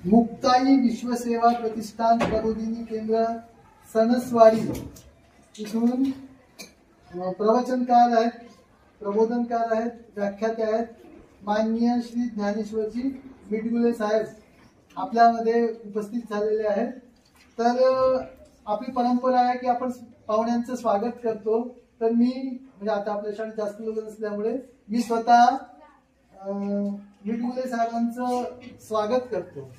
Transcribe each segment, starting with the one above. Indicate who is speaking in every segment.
Speaker 1: मुक्ताई विश्वसेवा प्रतिष्ठान प्रबोधिनी केंद्र सणसवाडी इथून प्रवचनकार आहेत, प्रबोधनकार आहेत, व्याख्याते आहेत माननीय श्री ज्ञानेश्वरजी मिटगुले साहेब आपल्यामध्ये उपस्थित झालेले आहेत। तर आपली परंपरा आहे की आपण पाहुण्यांचं स्वागत करतो। तर मी म्हणजे आता आपल्या शाळेत जास्त लोक नसल्यामुळे मी स्वतः मिटगुले साहेबांचं स्वागत करतो।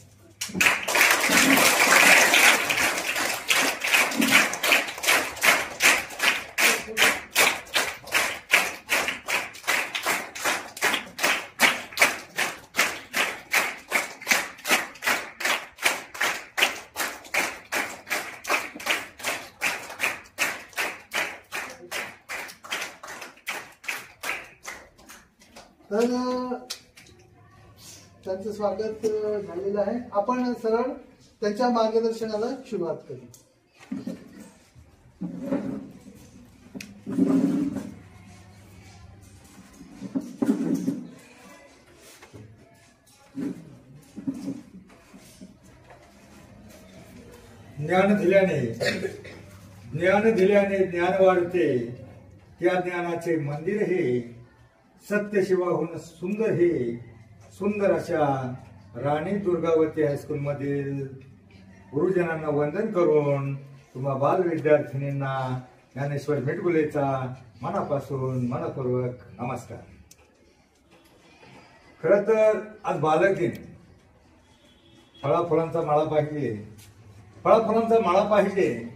Speaker 1: तर त्यांचं स्वागत झालेलं आहे। आपण सरळ त्यांच्या मार्गदर्शनाला सुरुवात करू।
Speaker 2: ज्ञान दिल्याने ज्ञान वाढते, त्या ज्ञानाचे मंदिर हे सत्य शिवाहून सुंदर हे। सुंदर अशा राणी दुर्गावती हायस्कूल मधील गुरुजनांना वंदन करून तुम्हा बाल विद्यार्थिनींना ज्ञानेश्वर मिटगुलेचा मनापासून मनपूर्वक नमस्कार। खरं तर आज बालक दिन, फळाफुलांचा माळा पाहिजे, फळाफुलांचा माळा पाहिजे,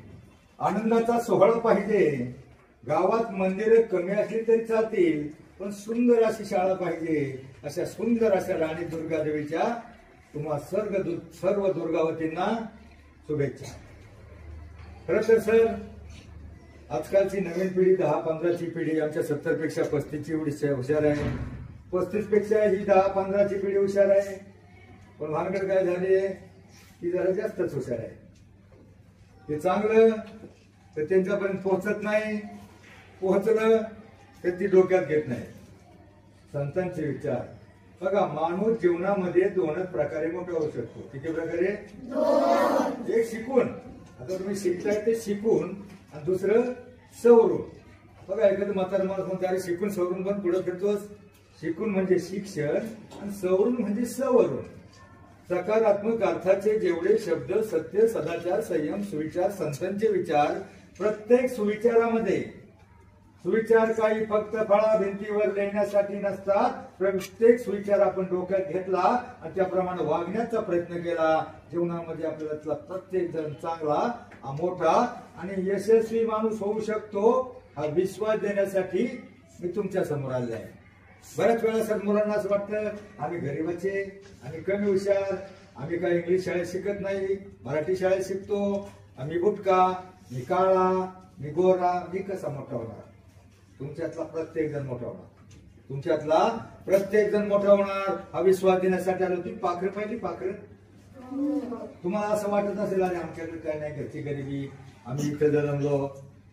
Speaker 2: आनंदाचा सोहळा पाहिजे। गावात मंदिरे कमी असली तरी चालतील, पण सुंदर अशी शाळा पाहिजे। अशा सुंदर अशा राणी दुर्गादेवीच्या तुम्हा सर्व दुर्गावतींना शुभेच्छा। खरं तर सर, आजकालची नवीन पिढी 10-15ची पिढी आमच्या 70 पेक्षा 35ची एवढी हुशार आहे, 35 पेक्षा ही 10-15ची पिढी हुशार आहे। पण भानगड काय झाली आहे की जरा जास्तच हुशार आहे। ते चांगलं तर त्यांच्यापर्यंत पोहोचत नाही, पोहोचलं तर ती डोक्यात घेत नाही। संतांचे विचार बघा, माणूस जीवनामध्ये दोनच प्रकारे मोठा होऊ शकतो। किती प्रकारे? एक शिकून, आता तुम्ही शिकताय ते शिकून, आणि दुसरं सवरून। बघा एखादं म्हातारं माणूस म्हणतो अरे शिकून सवरून पण पुढे फिरतोस। शिकून म्हणजे शिक्षण आणि सवरून म्हणजे सवरून। सकारात्मक अर्थाचे जेवढे शब्द सत्य, सदाचार, संयम, सुविचार, संतांचे विचार, प्रत्येक सुविचारामध्ये सुविचार काही फक्त फळा भिंतीवर लिहिण्यासाठी नसतात। प्रत्येक सुविचार आपण डोक्यात घेतला आणि त्याप्रमाणे वागण्याचा प्रयत्न केला, जीवनामध्ये आपल्याला प्रत्येक जण चांगला, मोठा आणि यशस्वी माणूस होऊ शकतो हा विश्वास देण्यासाठी मी तुमच्या समोर आले आहे। बऱ्याच वेळा सर मुलांना असं वाटतं आम्ही गरीबाचे, आम्ही कमी हुशार, आम्ही काय इंग्लिश शाळेत शिकत नाही, मराठी शाळेत शिकतो, आम्ही बुटका, मी काळा, मी गोरा, मी कसा मोठा होणार? तुमच्यातला प्रत्येक जण मोठा होणार, तुमच्यातला प्रत्येक जण मोठा होणार हा विश्वास देण्यासाठी आलो। तुम्ही पाखरं पाहिली? पाखरं तुम्हाला असं वाटत असेल अरे आमच्याकडे काय नाही, घरची गरिबी, आम्ही इथं जन्मलो,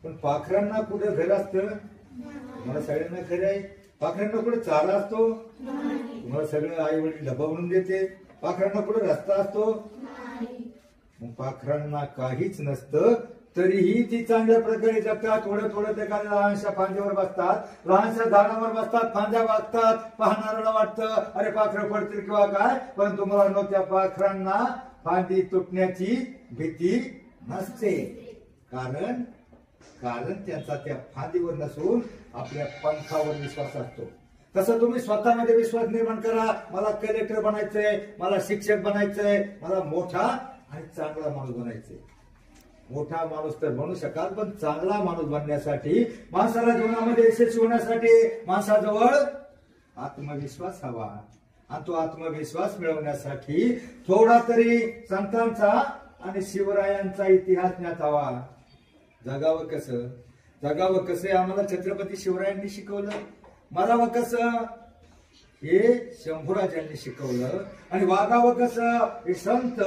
Speaker 2: पण पाखरांना कुठं घर असतं? तुम्हाला सगळ्यांना खरं आहे, पाखरांना कुठे चारा असतो? तुम्हाला सगळं आई वडील डबा बनवून देते। पाखरांना कुठे रस्ता असतो? मग पाखरांना काहीच नसतं, तरीही ती चांगल्या प्रकारे जगतात। थोडं थोडं ते काय लहानशा फांदीवर बसतात, लहानशा झाडावर बसतात, फांद्या वागतात, पाहणाऱ्याला वाटतं अरे पाखरं पडतील किंवा काय, पण तुम्हाला त्या पाखरांना फांदी तुटण्याची भीती नसते, कारण त्यांचा त्या फांदीवर नसून आपल्या पंखावर विश्वास असतो। तसं तुम्ही स्वतःमध्ये विश्वास निर्माण करा। मला कलेक्टर बनायचंय, मला शिक्षक बनायचंय, मला मोठा आणि चांगला माणूस बनायचंय। मोठा माणूस तर बनू शकाल, पण चांगला माणूस बनण्यासाठी, माणसाला जीवनामध्ये यशस्वी होण्यासाठी माणसाजवळ आत्मविश्वास हवा, आणि तो आत्मविश्वास मिळवण्यासाठी थोडा तरी संतांचा आणि शिवरायांचा इतिहास ज्ञात हवा। जगावं कसं? जगावं कसं आम्हाला छत्रपती शिवरायांनी शिकवलं। मरावं कसं? हे शंभूराजांनी शिकवलं आणि वागावं कसं हे संत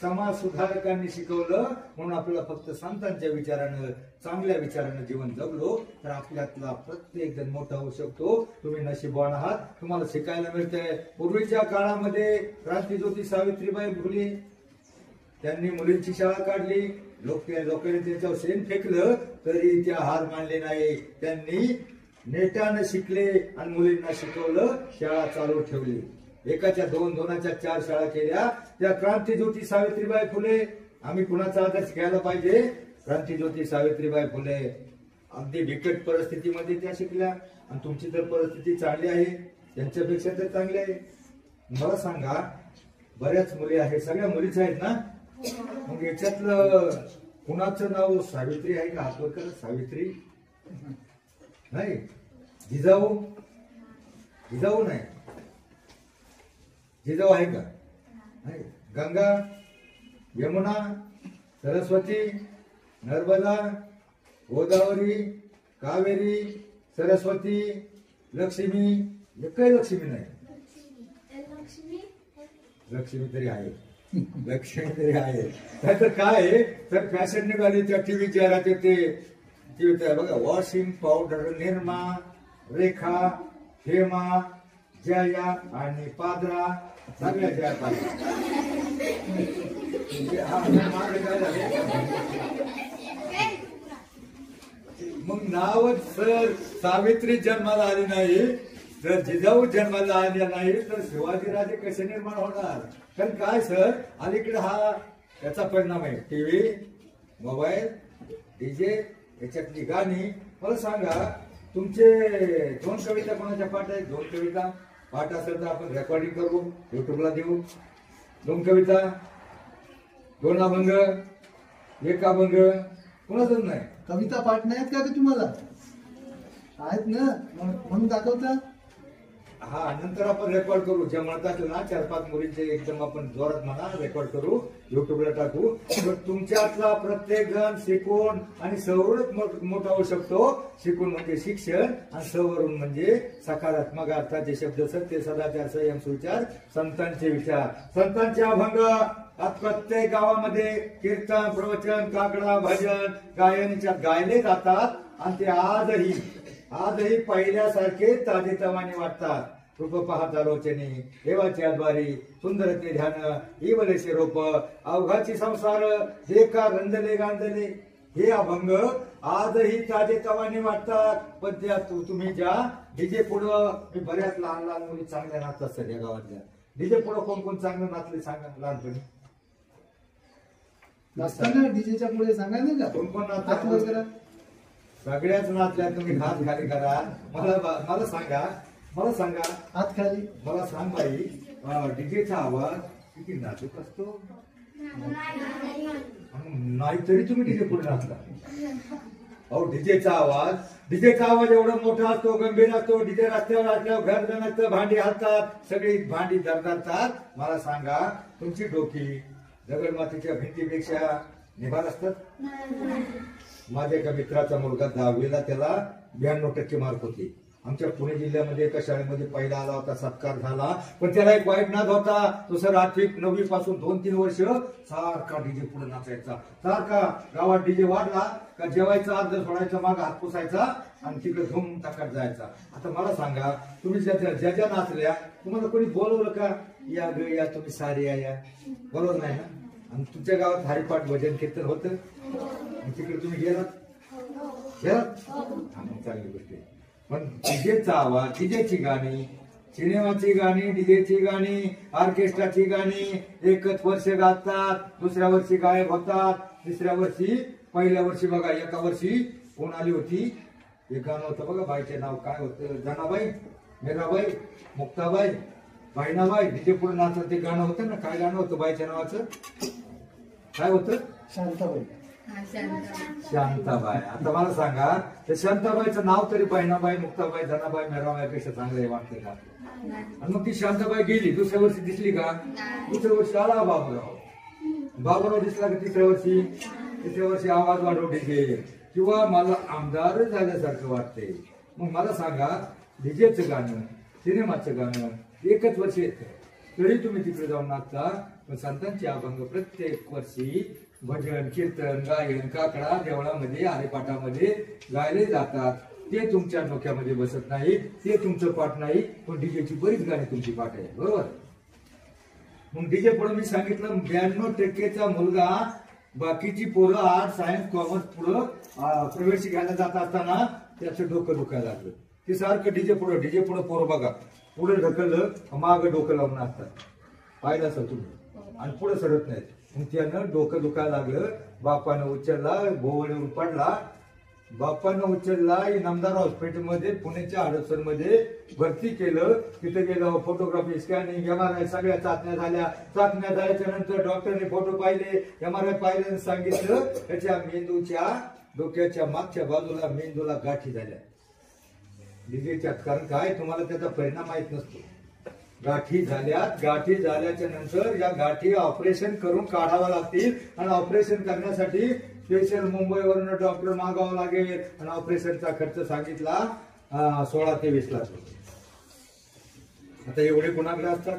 Speaker 2: समाज सुधारकांनी शिकवलं. म्हणून आपल्याला फक्त संतांच्या विचारानं चांगल्या विचारानं जीवन जगलो तर आपल्यातला प्रत्येक जण मोठा होऊ शकतो. तुम्ही नशीबवान आहात, तुम्हाला शिकायला मिळतंय. पूर्वीच्या काळामध्ये क्रांतीज्योती सावित्रीबाई फुले त्यांनी मुलींची शाळा काढली. लोकांनी त्यांच्यावर शेण फेकलं तरी त्या हार मानले नाही. त्यांनी नेटानं शिकले आणि मुलींना शिकवलं, शाळा चालू ठेवली. एकाच्या दोनाच्या 4 शाळा केल्या. त्या क्रांतीज्योती सावित्रीबाई फुले. आम्ही कुणाचा आदर्श घ्यायला पाहिजे? क्रांतीज्योती सावित्रीबाई फुले. अगदी बिकट परिस्थितीमध्ये त्या शिकल्या आणि तुमची तर परिस्थिती चांगली आहे, त्यांच्यापेक्षा तर चांगली आहे. मला सांगा, बऱ्याच मुली आहेत, सगळ्या मुलीच आहेत ना? मग याच्यातलं कुणाचं नाव सावित्री आहे का? हात वर करा. सावित्री नाही. जिजाऊ नाही. जिजाऊ आहे का? नाही. गंगा, यमुना, सरस्वती, नर्मदा, गोदावरी, कावेरी, सरस्वती, लक्ष्मी. एकही लक्ष्मी नाही. लक्ष्मी तरी आहे. लक्ष्मी तरी आहे. तर काय तर फॅशन निघाली त्या टीव्ही जाहिरात येते बघा. वॉशिंग पावडर, निर्मा, रेखा, हेमा, जया आणि पादरा सगळ्या जया पाहिजे. मग नावच सर सावित्री जन्माला आली नाही, जर जिजाऊ जन्माला आल्या नाही तर शिवाजीराजे कसे निर्माण होणार? कारण काय सर, अलीकडे हा त्याचा परिणाम आहे. टीव्ही, मोबाईल, डीजे, याच्यातली गाणी. मला सांगा, तुमचे 2 कविता कोणाच्या पाठ आहेत? 2 कविता पाठ असेल तर आपण रेकॉर्डिंग करू, युट्यूबला देऊ. 2 कविता, 2 अभंग, 1 अभंग, कोणाचंच नाही.
Speaker 1: कविता पाठ नाहीत का तुम्हाला? आहेत ना, म्हणून दाखवता.
Speaker 2: हा, नंतर आपण रेकॉर्ड करू. जे म्हणतात ना 4-5 मुलींचे एकदम आपण जोरात म्हणा, रेकॉर्ड करू, युट्यूबला टाकू. तर तुमच्यातला प्रत्येक जण शिकून आणि सवरून मोठा होऊ शकतो. शिकून म्हणजे शिक्षण आणि सवरून म्हणजे सकारात्मक अर्थाचे शब्द, सत्य, सदाचार, संयम, सुविचार, संतांचे विचार, संतांचे अभंग. आज प्रत्येक गावामध्ये कीर्तन, प्रवचन, काकडा, भजन, गायनच्या गायले जातात आणि ते आजही पहिल्यासारखे ताजेतवाने वाटतात. रूप पाहता लोचने देवाची आद्वारी, सुंदर ते ध्यान इवलेसे रोप, अवघाची संसार हे का रंजले गांजले. हे अभंग आजही ताजेतवाने वाटतात. पण त्या तुम्ही ज्या डीजे पुढं, मी बऱ्याच लहान मुली चांगल्या नाचतात सगळ्या गावातल्या. डीजे पुढं कोण चांगलं नाचले सांगा लहानपणी?
Speaker 1: नाचताना डीजेच्या पुढे सांगा नाही का?
Speaker 2: कोण नाचतात? सगळ्याच नाचल्या. तुम्ही हात खाली करा. मला सांगा
Speaker 1: हात खाली. मला
Speaker 2: सांग बाई, डीजेचा आवाज किती नाजूक असतो. नाहीतरी तुम्ही डीजे पुढे नाचला. अहो, डीजेचा आवाज एवढा मोठा असतो, गंभीर असतो. डीजे रस्त्यावर असल्यावर घर जणांचं भांडी हलतात, सगळी भांडी धरतात. मला सांगा, तुमची डोकी दगडमातीच्या भिंतीपेक्षा निभार असतात? माझ्या एका मित्राचा मुलगा 10वीला, त्याला 92% मार्क होते. आमच्या पुणे जिल्ह्यामध्ये एका शाळेमध्ये पहिला आला होता, सत्कार झाला. पण त्याला एक वाईट नाद होता. तो सर 8वी 9वी पासून 2-3 वर्ष सारखा डीजे पुढे नाचायचा. सारखा गावात डीजे वाढला का जेवायचा, अर्ध सोडायचा, माग हात पुसायचा आणि तिकडे धूम टाकत जायचा. आता मला सांगा, तुम्ही ज्या नाचल्या, तुम्हाला कोणी बोलवलं का? या तुम्ही सारे या बोलवलं नाही ना? आणि तुमच्या गावात हरिपाठ भजन कीर्तन होतं, तिकडे तुम्ही गेलात? चांगली गोष्ट आहे. पण डीजेचा आवाज, डीजेची गाणी, सिनेमाची गाणी, डीजेची गाणी, ऑर्केस्ट्राची गाणी एकच वर्ष गातात, दुसऱ्या वर्षी गायब होतात, तिसऱ्या वर्षी, पहिल्या वर्षी बघा एका वर्षी कोण आली होती, एक गाणं होतं बघा, बाईचे नाव काय होतं? जनाबाई, मीराबाई, मुक्ताबाई, बहिणाबाई. डीजे पुढे नाचत ते गाणं होतं ना. काय गाणं होतं बाईच्या नावाचं? काय होतं?
Speaker 1: शांताबाई.
Speaker 2: शांताबाई. आता मला सांगा, त्या शांताबाईचं नाव तरी बहिणाबाई, मुक्ताबाई, जनाबाई, मीराबाईपेक्षा चांगलं वाटतं का? आणि मग ती शांताबाई गेली, दुसऱ्या वर्षी दिसली का? दुसऱ्या वर्षी आला बाबूराव दिसला का? तिसऱ्या वर्षी आवाज वाढव डीजे, किंवा मला आमदार झाल्यासारखं वाटतंय. मग मला सांगा, डीजेचं गाणं सिनेमाचं गाणं एकच वर्ष येतं, तरी तुम्ही तिकडे जाऊन नाचता. पण संतांचे अभंग प्रत्येक वर्षी भजन कीर्तन गायन काकडा देवळामध्ये हरिपाठामध्ये गायले जातात. ते तुमच्या डोक्यामध्ये बसत नाही, ते तुमचं पाठ नाही, पण डीजेची बरीच गाणी तुमची पाठ आहे, बरोबर. मग डीजे पुढे मी सांगितलं 92% मुलगा बाकीची पोरं आर्ट सायन्स कॉमर्स पुढं प्रवेश घ्यायला जात असताना त्याचं डोकं दुखायला लागलं. ते सारखं डीजे पुढं पोरं बघा पुढे ढकललं मागं डोकं लावून असतात, पाहिलं असं तुम्ही, आणि पुढे सरत नाहीत. मग त्यानं डोकं दुखायला लागलं. बापानं उचलला, भोवळीवरून पडला. बापानं उचलला, इनामदार हॉस्पिटलमध्ये पुण्याच्या हडपसरमध्ये भरती केलं. तिथे गेलं, फोटोग्राफी स्कॅनिंग MRI सगळ्या चाचण्या झाल्या. चाचण्या झाल्याच्या नंतर डॉक्टरने फोटो पाहिले, MRI पाहिलं, सांगितलं त्याच्या मेंदूच्या डोक्याच्या मागच्या बाजूला मेंदूला गाठी झाल्या डीजेच्या. कारण काय तुम्हाला त्याचा परिणाम माहित नसतो. गाठी झाल्याच्या नंतर या गाठी ऑपरेशन करून काढाव्या लागतील, आणि ऑपरेशन करण्यासाठी स्पेशल मुंबईवरून डॉक्टर मागावं लागेल, आणि ऑपरेशनचा खर्च सांगितला 16 ते 20 लाख रुपये. आता एवढे कुणाकडे असतात.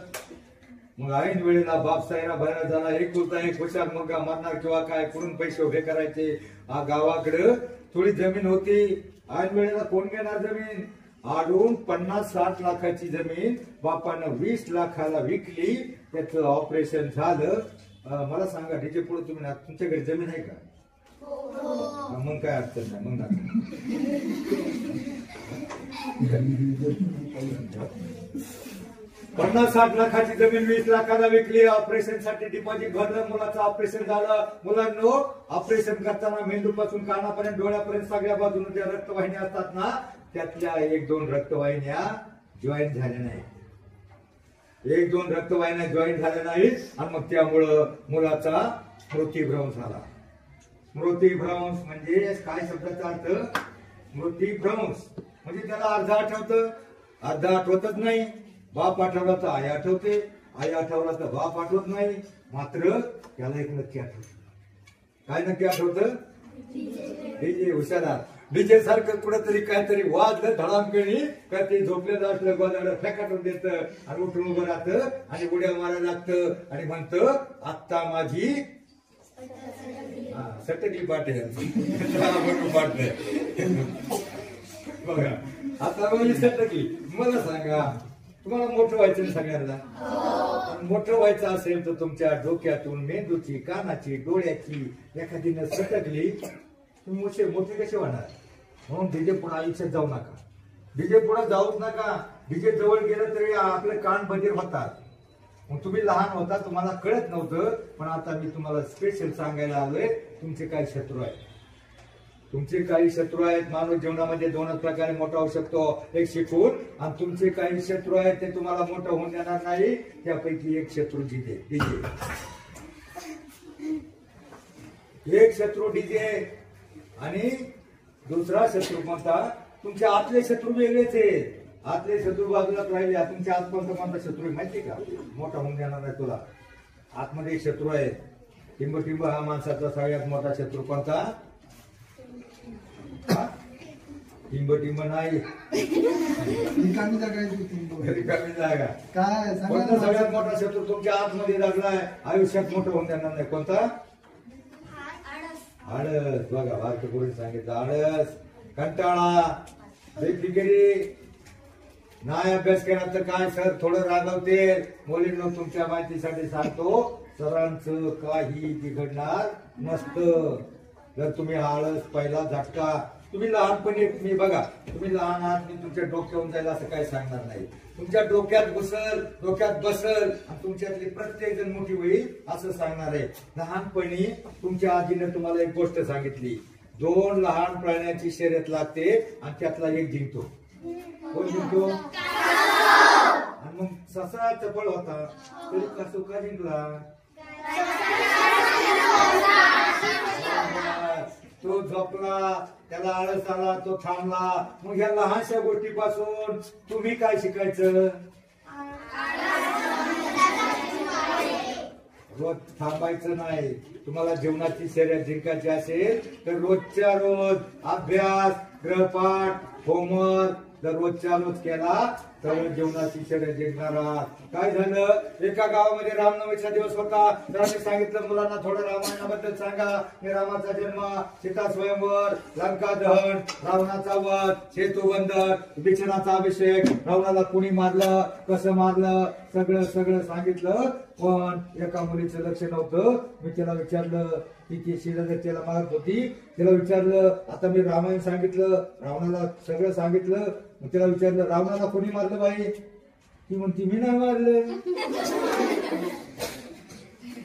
Speaker 2: मग ऐन वेळेला बाप सायरा भरायला झाला, एक कुलता एक हुशार मुलगा मरणार किंवा काय, कुठून पैसे उभे करायचे. गावाकडे थोडी जमीन होती, ऐन वेळेला कोण घेणार जमीन. आडून 50-60 लाखाची जमीन बापानं 20 लाखाला विकली. त्याचं ऑपरेशन झालं. मला सांगा डीजे पुढे तुम्ही तुमच्याकडे जमीन आहे का. मग काय अडचण नाही. मग 50-60 लाखाची जमीन 20 लाखाला विकली. ऑपरेशन साठी डिपॉझिट भरलं, मुलाचं ऑपरेशन झालं. मुलांनो ऑपरेशन करताना मेंदूपासून कानापर्यंत डोळ्यापर्यंत सगळ्या बाजूने ज्या रक्तवाहिन्या असतात ना, त्यातल्या 1-2 रक्तवाहिन्या जॉईन झाल्या नाही. 1-2 रक्तवाहिन्या जॉईन झाल्या नाहीत, आणि मग त्यामुळं मुलाचा मृत्यूभ्रंश झाला. मृत्यूभ्रंश म्हणजे काय शब्दाचा अर्थ. मृत्यूभ्रंश म्हणजे त्याला अर्ध आठवतं, अर्ध आठवतच नाही. बाप आठवला तर आई आठवते, आई आठवला तर बाप आठवत नाही. मात्र त्याला एक नक्की आठवत. काय नक्की आठवतं. डीजे हुशार. डीजे सारखं कुठेतरी काहीतरी वाजलं धडामकणी का ते झोपलेलं असलं गोदाडं फेकाटून देतं, आणि उठून उभं राहतं, आणि उड्या मारायला लागतं, आणि म्हणतं आत्ता माझी सटकली पाटे बघा. आता माझी सटकली. मला सांगा तुम्हाला मोठं व्हायचं ना सगळ्यांना. मोठं व्हायचं असेल तर तुमच्या डोक्यातून मेंदूची कानाची डोळ्याची एखादीनं सटकली, तुम्ही मोठे कसे होणार. म्हणून डीजे पुढे आयुष्यात जाऊ नका. डीजे पुढे जाऊच नका. डीजे जवळ गेलं तरी आपले कान बधीर होतात. मग तुम्ही लहान होता तुम्हाला कळत नव्हतं, पण आता मी तुम्हाला स्पेशल सांगायला आलोय. तुमचे काही शत्रू आहेत. तुमचे काही शत्रू आहेत. माणूस जीवनामध्ये 2च प्रकारे मोठा होऊ शकतो, एक शिकून, आणि तुमचे काही शत्रू आहेत ते तुम्हाला मोठं होऊन देणार नाही. त्यापैकी एक शत्रू डीजे. एक शत्रू डीजे, आणि दुसरा शत्रू कोणता. तुमचे आतले शत्रू वेगळेच आहेत. आतले शत्रू बाजूलाच राहिले. तुमच्या आतपर्यंत शत्रू माहिती का, मोठा होऊन देणार नाही तुला. आतमध्ये एक शत्रू आहे. टिंब हा माणसाचा सगळ्यात मोठा शत्रू कोणता. टिंब नाही,
Speaker 1: रिकामी
Speaker 2: जागा.
Speaker 1: काय
Speaker 2: कोणता सगळ्यात मोठा शत्रू तुमच्या आतमध्ये लागलाय, आयुष्यात मोठं होऊन देणार नाही. कोणता. आळस. बघा वारकरी कोणी सांगितलं आळस, कंटाळा, बेफिकिरी, नाही अभ्यास केला तर काय सर थोडं रागवते. मुलींनो तुमच्या माहितीसाठी सांगतो, सरांचं काही बिघडणार नसतं. जर तुम्ही आळस पहिला झटका. तुम्ही लहानपणी मी बघा, तुम्ही लहान आहात, मी तुमच्या डोक्यावरून जायला असं काही सांगणार नाही. तुमच्या डोक्यात बसल, आणि तुमच्यातली प्रत्येक जण मोठी होईल असं सांगणार आहे. लहानपणी तुमच्या आजीने तुम्हाला एक गोष्ट सांगितली. 2 लहान प्राण्याची शर्यत लागते, आणि त्यातला एक जिंकतो. कोण जिंकतो. आणि मग ससा चपळ होता तरी कसं का जिंकला. तो झोपला, त्याला आळस आला, तो थांबला. मग या लहानशा गोष्टीपासून तुम्ही काय शिकायचं. रोज थांबायचं नाही. तुम्हाला जीवनाची शर्यत जिंकायची असेल तर रोजच्या रोज अभ्यास, गृहपाठ, होमवर्क जर रोजच्या रोज केला तर जीवनाची शर्यत जिंकणारा. काय झालं, एका गावामध्ये रामनवमीचा दिवस होता. सरांनी सांगितलं मुलांना थोडं रामायणाबद्दल सांगा. हे रामाचा जन्म, सीता स्वयंवर, लंका दहन, रावणाचा वध, सेतू बंधन, विभीषणाचा अभिषेक, रावणाला कुणी मारलं, कसं मारलं, सगळं सगळं सांगितलं. पण एका मुलीचं लक्ष नव्हतं. मी त्याला विचारलं, ती शिला त्याला मारत होती, त्याला विचारलं, आता मी रामायण सांगितलं, रावणाला सगळं सांगितलं, मग त्याला विचारलं रावणाला कोणी मारलं बाई? ती म्हणती मी नाही मारलं.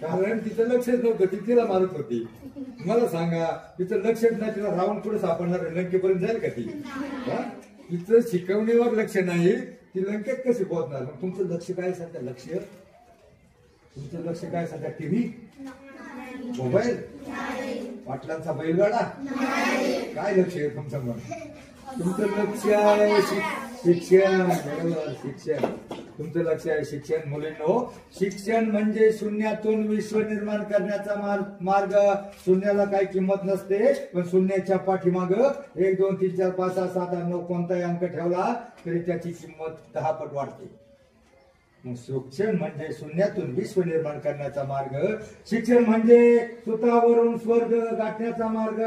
Speaker 2: कारण तिचं लक्षच नव्हतं, ती तिला मारत होती. मला सांगा, तिचं लक्षच नाही, तिला रावण पुढे सापडणार, लंकेपर्यंत जाईल का ती? तिचं शिकवणीवर लक्ष नाही, ती लंकेत कशी पोहोचणार? तुमचं लक्ष काय सध्या? लक्ष तुमचं लक्ष काय सध्या? टीव्ही, मोबाईल, पाटलांचा बैलगाडा, काय लक्ष आहे तुमचं? मग तुमचं लक्ष आहे शिक्षण. बरोबर, शिक्षण. तुमचं लक्ष आहे शिक्षण. मुलींनो, शिक्षण म्हणजे शून्यातून विश्व निर्माण करण्याचा मार्ग. शून्याला काही किंमत नसते, पण शून्याच्या पाठीमाग 1 2 3 4 5 6 7 8 9 कोणताही अंक ठेवला तरी त्याची किंमत 10 पट वाढते. मग शिक्षण म्हणजे शून्यातून विश्व निर्माण करण्याचा मार्ग. शिक्षण म्हणजे सुतावरून स्वर्ग गाठण्याचा मार्ग.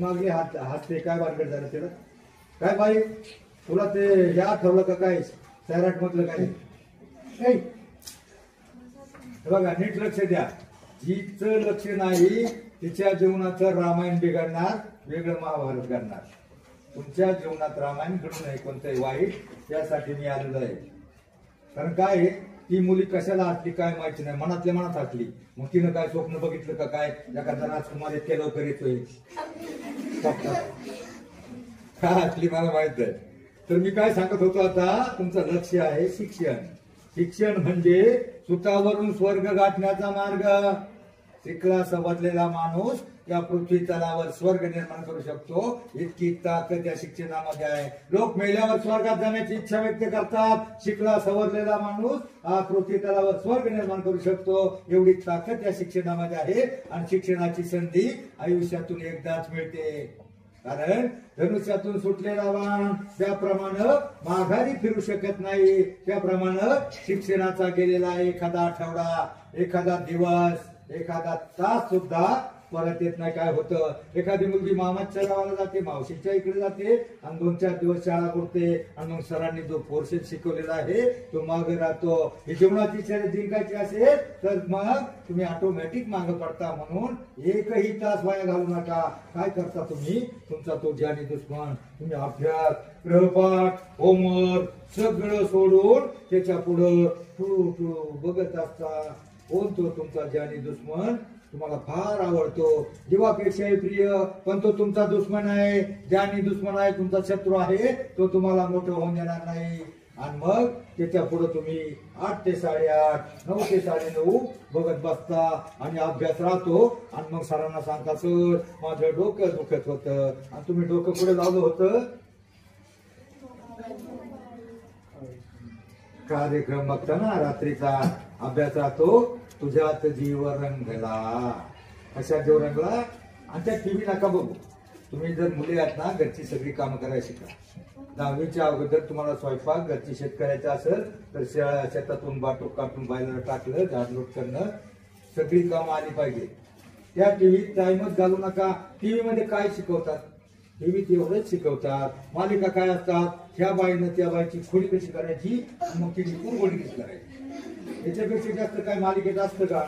Speaker 2: मागली हात काय भानगड झालं त्याला? काय बाई, तुला ते या ठेवलं का काय सैराट मधलं काय? बघा, नीट लक्ष द्या. जिचं लक्ष नाही तिच्या जीवनाचं रामायण बिघडणार, वेगळं महाभारत घडणार. तुमच्या जीवनात रामायण घडू नये कोणतंही वाईट, त्यासाठी मी आलेलो आहे. कारण काय, ती मुली कशाला हटली काय माहिती नाही, मनातल्या मनात हटली. मग तिनं काय स्वप्न बघितलं का काय, एखादा राजकुमार इतक्या लवकर येतोय का हटली मला माहित आहे. तर मी काय सांगत होतो, आता तुमचं लक्ष आहे शिक्षण. शिक्षण म्हणजे सुतावरून स्वर्ग गाठण्याचा मार्ग. शिकला समजलेला माणूस या पृथ्वी तलावर स्वर्ग निर्माण करू शकतो, इतकी ताकद या शिक्षणामध्ये आहे. लोक मेल्यावर स्वर्गात जाण्याची इच्छा व्यक्त करतात. शिकला सवरलेला माणूस हा पृथ्वी तलावर स्वर्ग निर्माण करू शकतो, एवढी ताकद या शिक्षणामध्ये आहे. आणि शिक्षणाची संधी आयुष्यातून एकदाच मिळते. कारण धनुष्यातून सुटलेला बाण त्याप्रमाणे माघारी फिरू शकत नाही, त्याप्रमाणे शिक्षणाचा गेलेला एखादा आठवडा, एखादा दिवस, एखादा तास सुद्धा परत येत नाही. काय होतं, एखादी मुलगी मामाच्या गावाला जाते, मावशीच्या इकडे जाते आणि 2-4 दिवस शाळा करते आणि मग सरांनी जो पोर्शन शिकवलेला आहे तो मागे राहतो. ही जीवनाची शर्यत जिंकायची असेल तर मग तुम्ही ऑटोमॅटिक मागे पडता. म्हणून एकही तास वाया घालू नका. काय करता तुम्ही? तुमचा तो जानी दुश्मन, तुम्ही अभ्यास, गृहपाठ, होमवर्क सगळं सोडून त्याच्या पुढं टू बघत असता. कोण तो तुमचा जानी दुश्मन? तुम्हाला फार आवडतो, जीवापेक्षाही प्रिय, पण तो तुमचा दुश्मन आहे, जानी दुश्मन आहे, तुमचा शत्रू आहे. तो तुम्हाला मोठं होऊन देणार नाही. आणि मग त्याच्या पुढे तुम्ही 8 ते 8:30, 9 ते 9:30 बघत बसता आणि अभ्यास राहतो. आणि मग सरांना सांगता, सर माझं डोकं दुखत होतं. आणि तुम्ही डोकं पुढे लावलं होतं. कार्यक्रम बघता ना रात्रीचा, अभ्यास राहतो. तुझ्यात जीव रंगला, अशा जीव रंगला. आणि त्या टीव्ही नका बघू. तुम्ही जर मुली आहात ना, घरची सगळी कामं करायला शिका. 10वीच्या अगोदर तुम्हाला स्वयंपाक, घरची शेत करायचं असेल तर शेतातून बाटूक काटून बायला टाकलं, झाडलोट करणं, सगळी कामं आली पाहिजे. त्या टीव्हीत टाइमच घालू नका. टीव्ही मध्ये काय शिकवतात? टीव्हीत एवढंच शिकवतात. मालिका काय असतात, ह्या बाईनं त्या बाईची खोडी कशी करायची, मग तिची कुरघोडी कशी करायची. याच्यापेक्षा जास्त काय मालिकेत असतं का?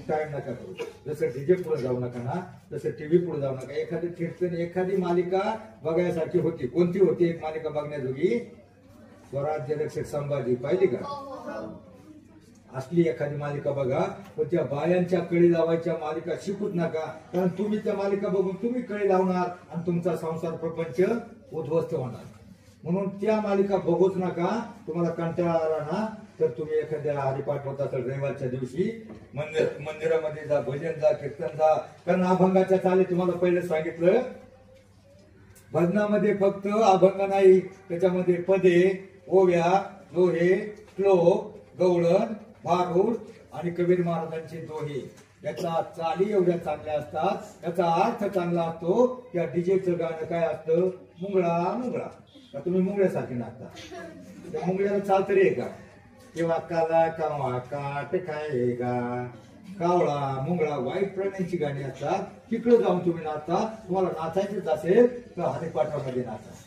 Speaker 2: टाइम नका करू. जसं डीजे पुढे जाऊ नका ना, तसं टीव्ही पुढे जाऊ नका. एखादी कीर्तन, एखादी मालिका बघायसाठी होती. कोणती होती एक मालिका बघण्याजोगी? स्वराज्य रक्षक संभाजी, पाहिली का? असली एखादी मालिका बघा. पण त्या बायांच्या कळी लावायच्या मालिका शिकूच नका. कारण तुम्ही त्या मालिका बघून तुम्ही कळी लावणार आणि तुमचा संसार प्रपंच उद्ध्वस्त होणार. म्हणून त्या मालिका बघूच नका. तुम्हाला कंटाळा आला ना तर तुम्ही एखाद्या हरिपाठ होता तर रविवारच्या दिवशी मंदिरामध्ये जा, भजन जा, कीर्तन जा. कारण अभंगाच्या चाली तुम्हाला पहिलं सांगितलं, भजनामध्ये फक्त अभंग नाही, त्याच्यामध्ये पदे, ओव्या, दोहे, श्लोक, गवळण, भारूड आणि कबीर महाराजांचे दोहे याचा चाली एवढ्या चांगल्या असतात, याचा अर्थ चांगला असतो. त्या डीजेचं गाणं काय असतं, मुंगळा मुंगळा. का तुम्ही मुंगळ्यासारखे नाचता? त्या मुंगळ्याला चाल तरी आहे का? किंवा काला कावा काट खायगा, कावळा मुंगळा वाईट प्राण्यांची गाणी असतात. तिकडे जाऊन तुम्ही नाचता. तुम्हाला नाचायचंच असेल तर हरिपाठामध्ये नाचा.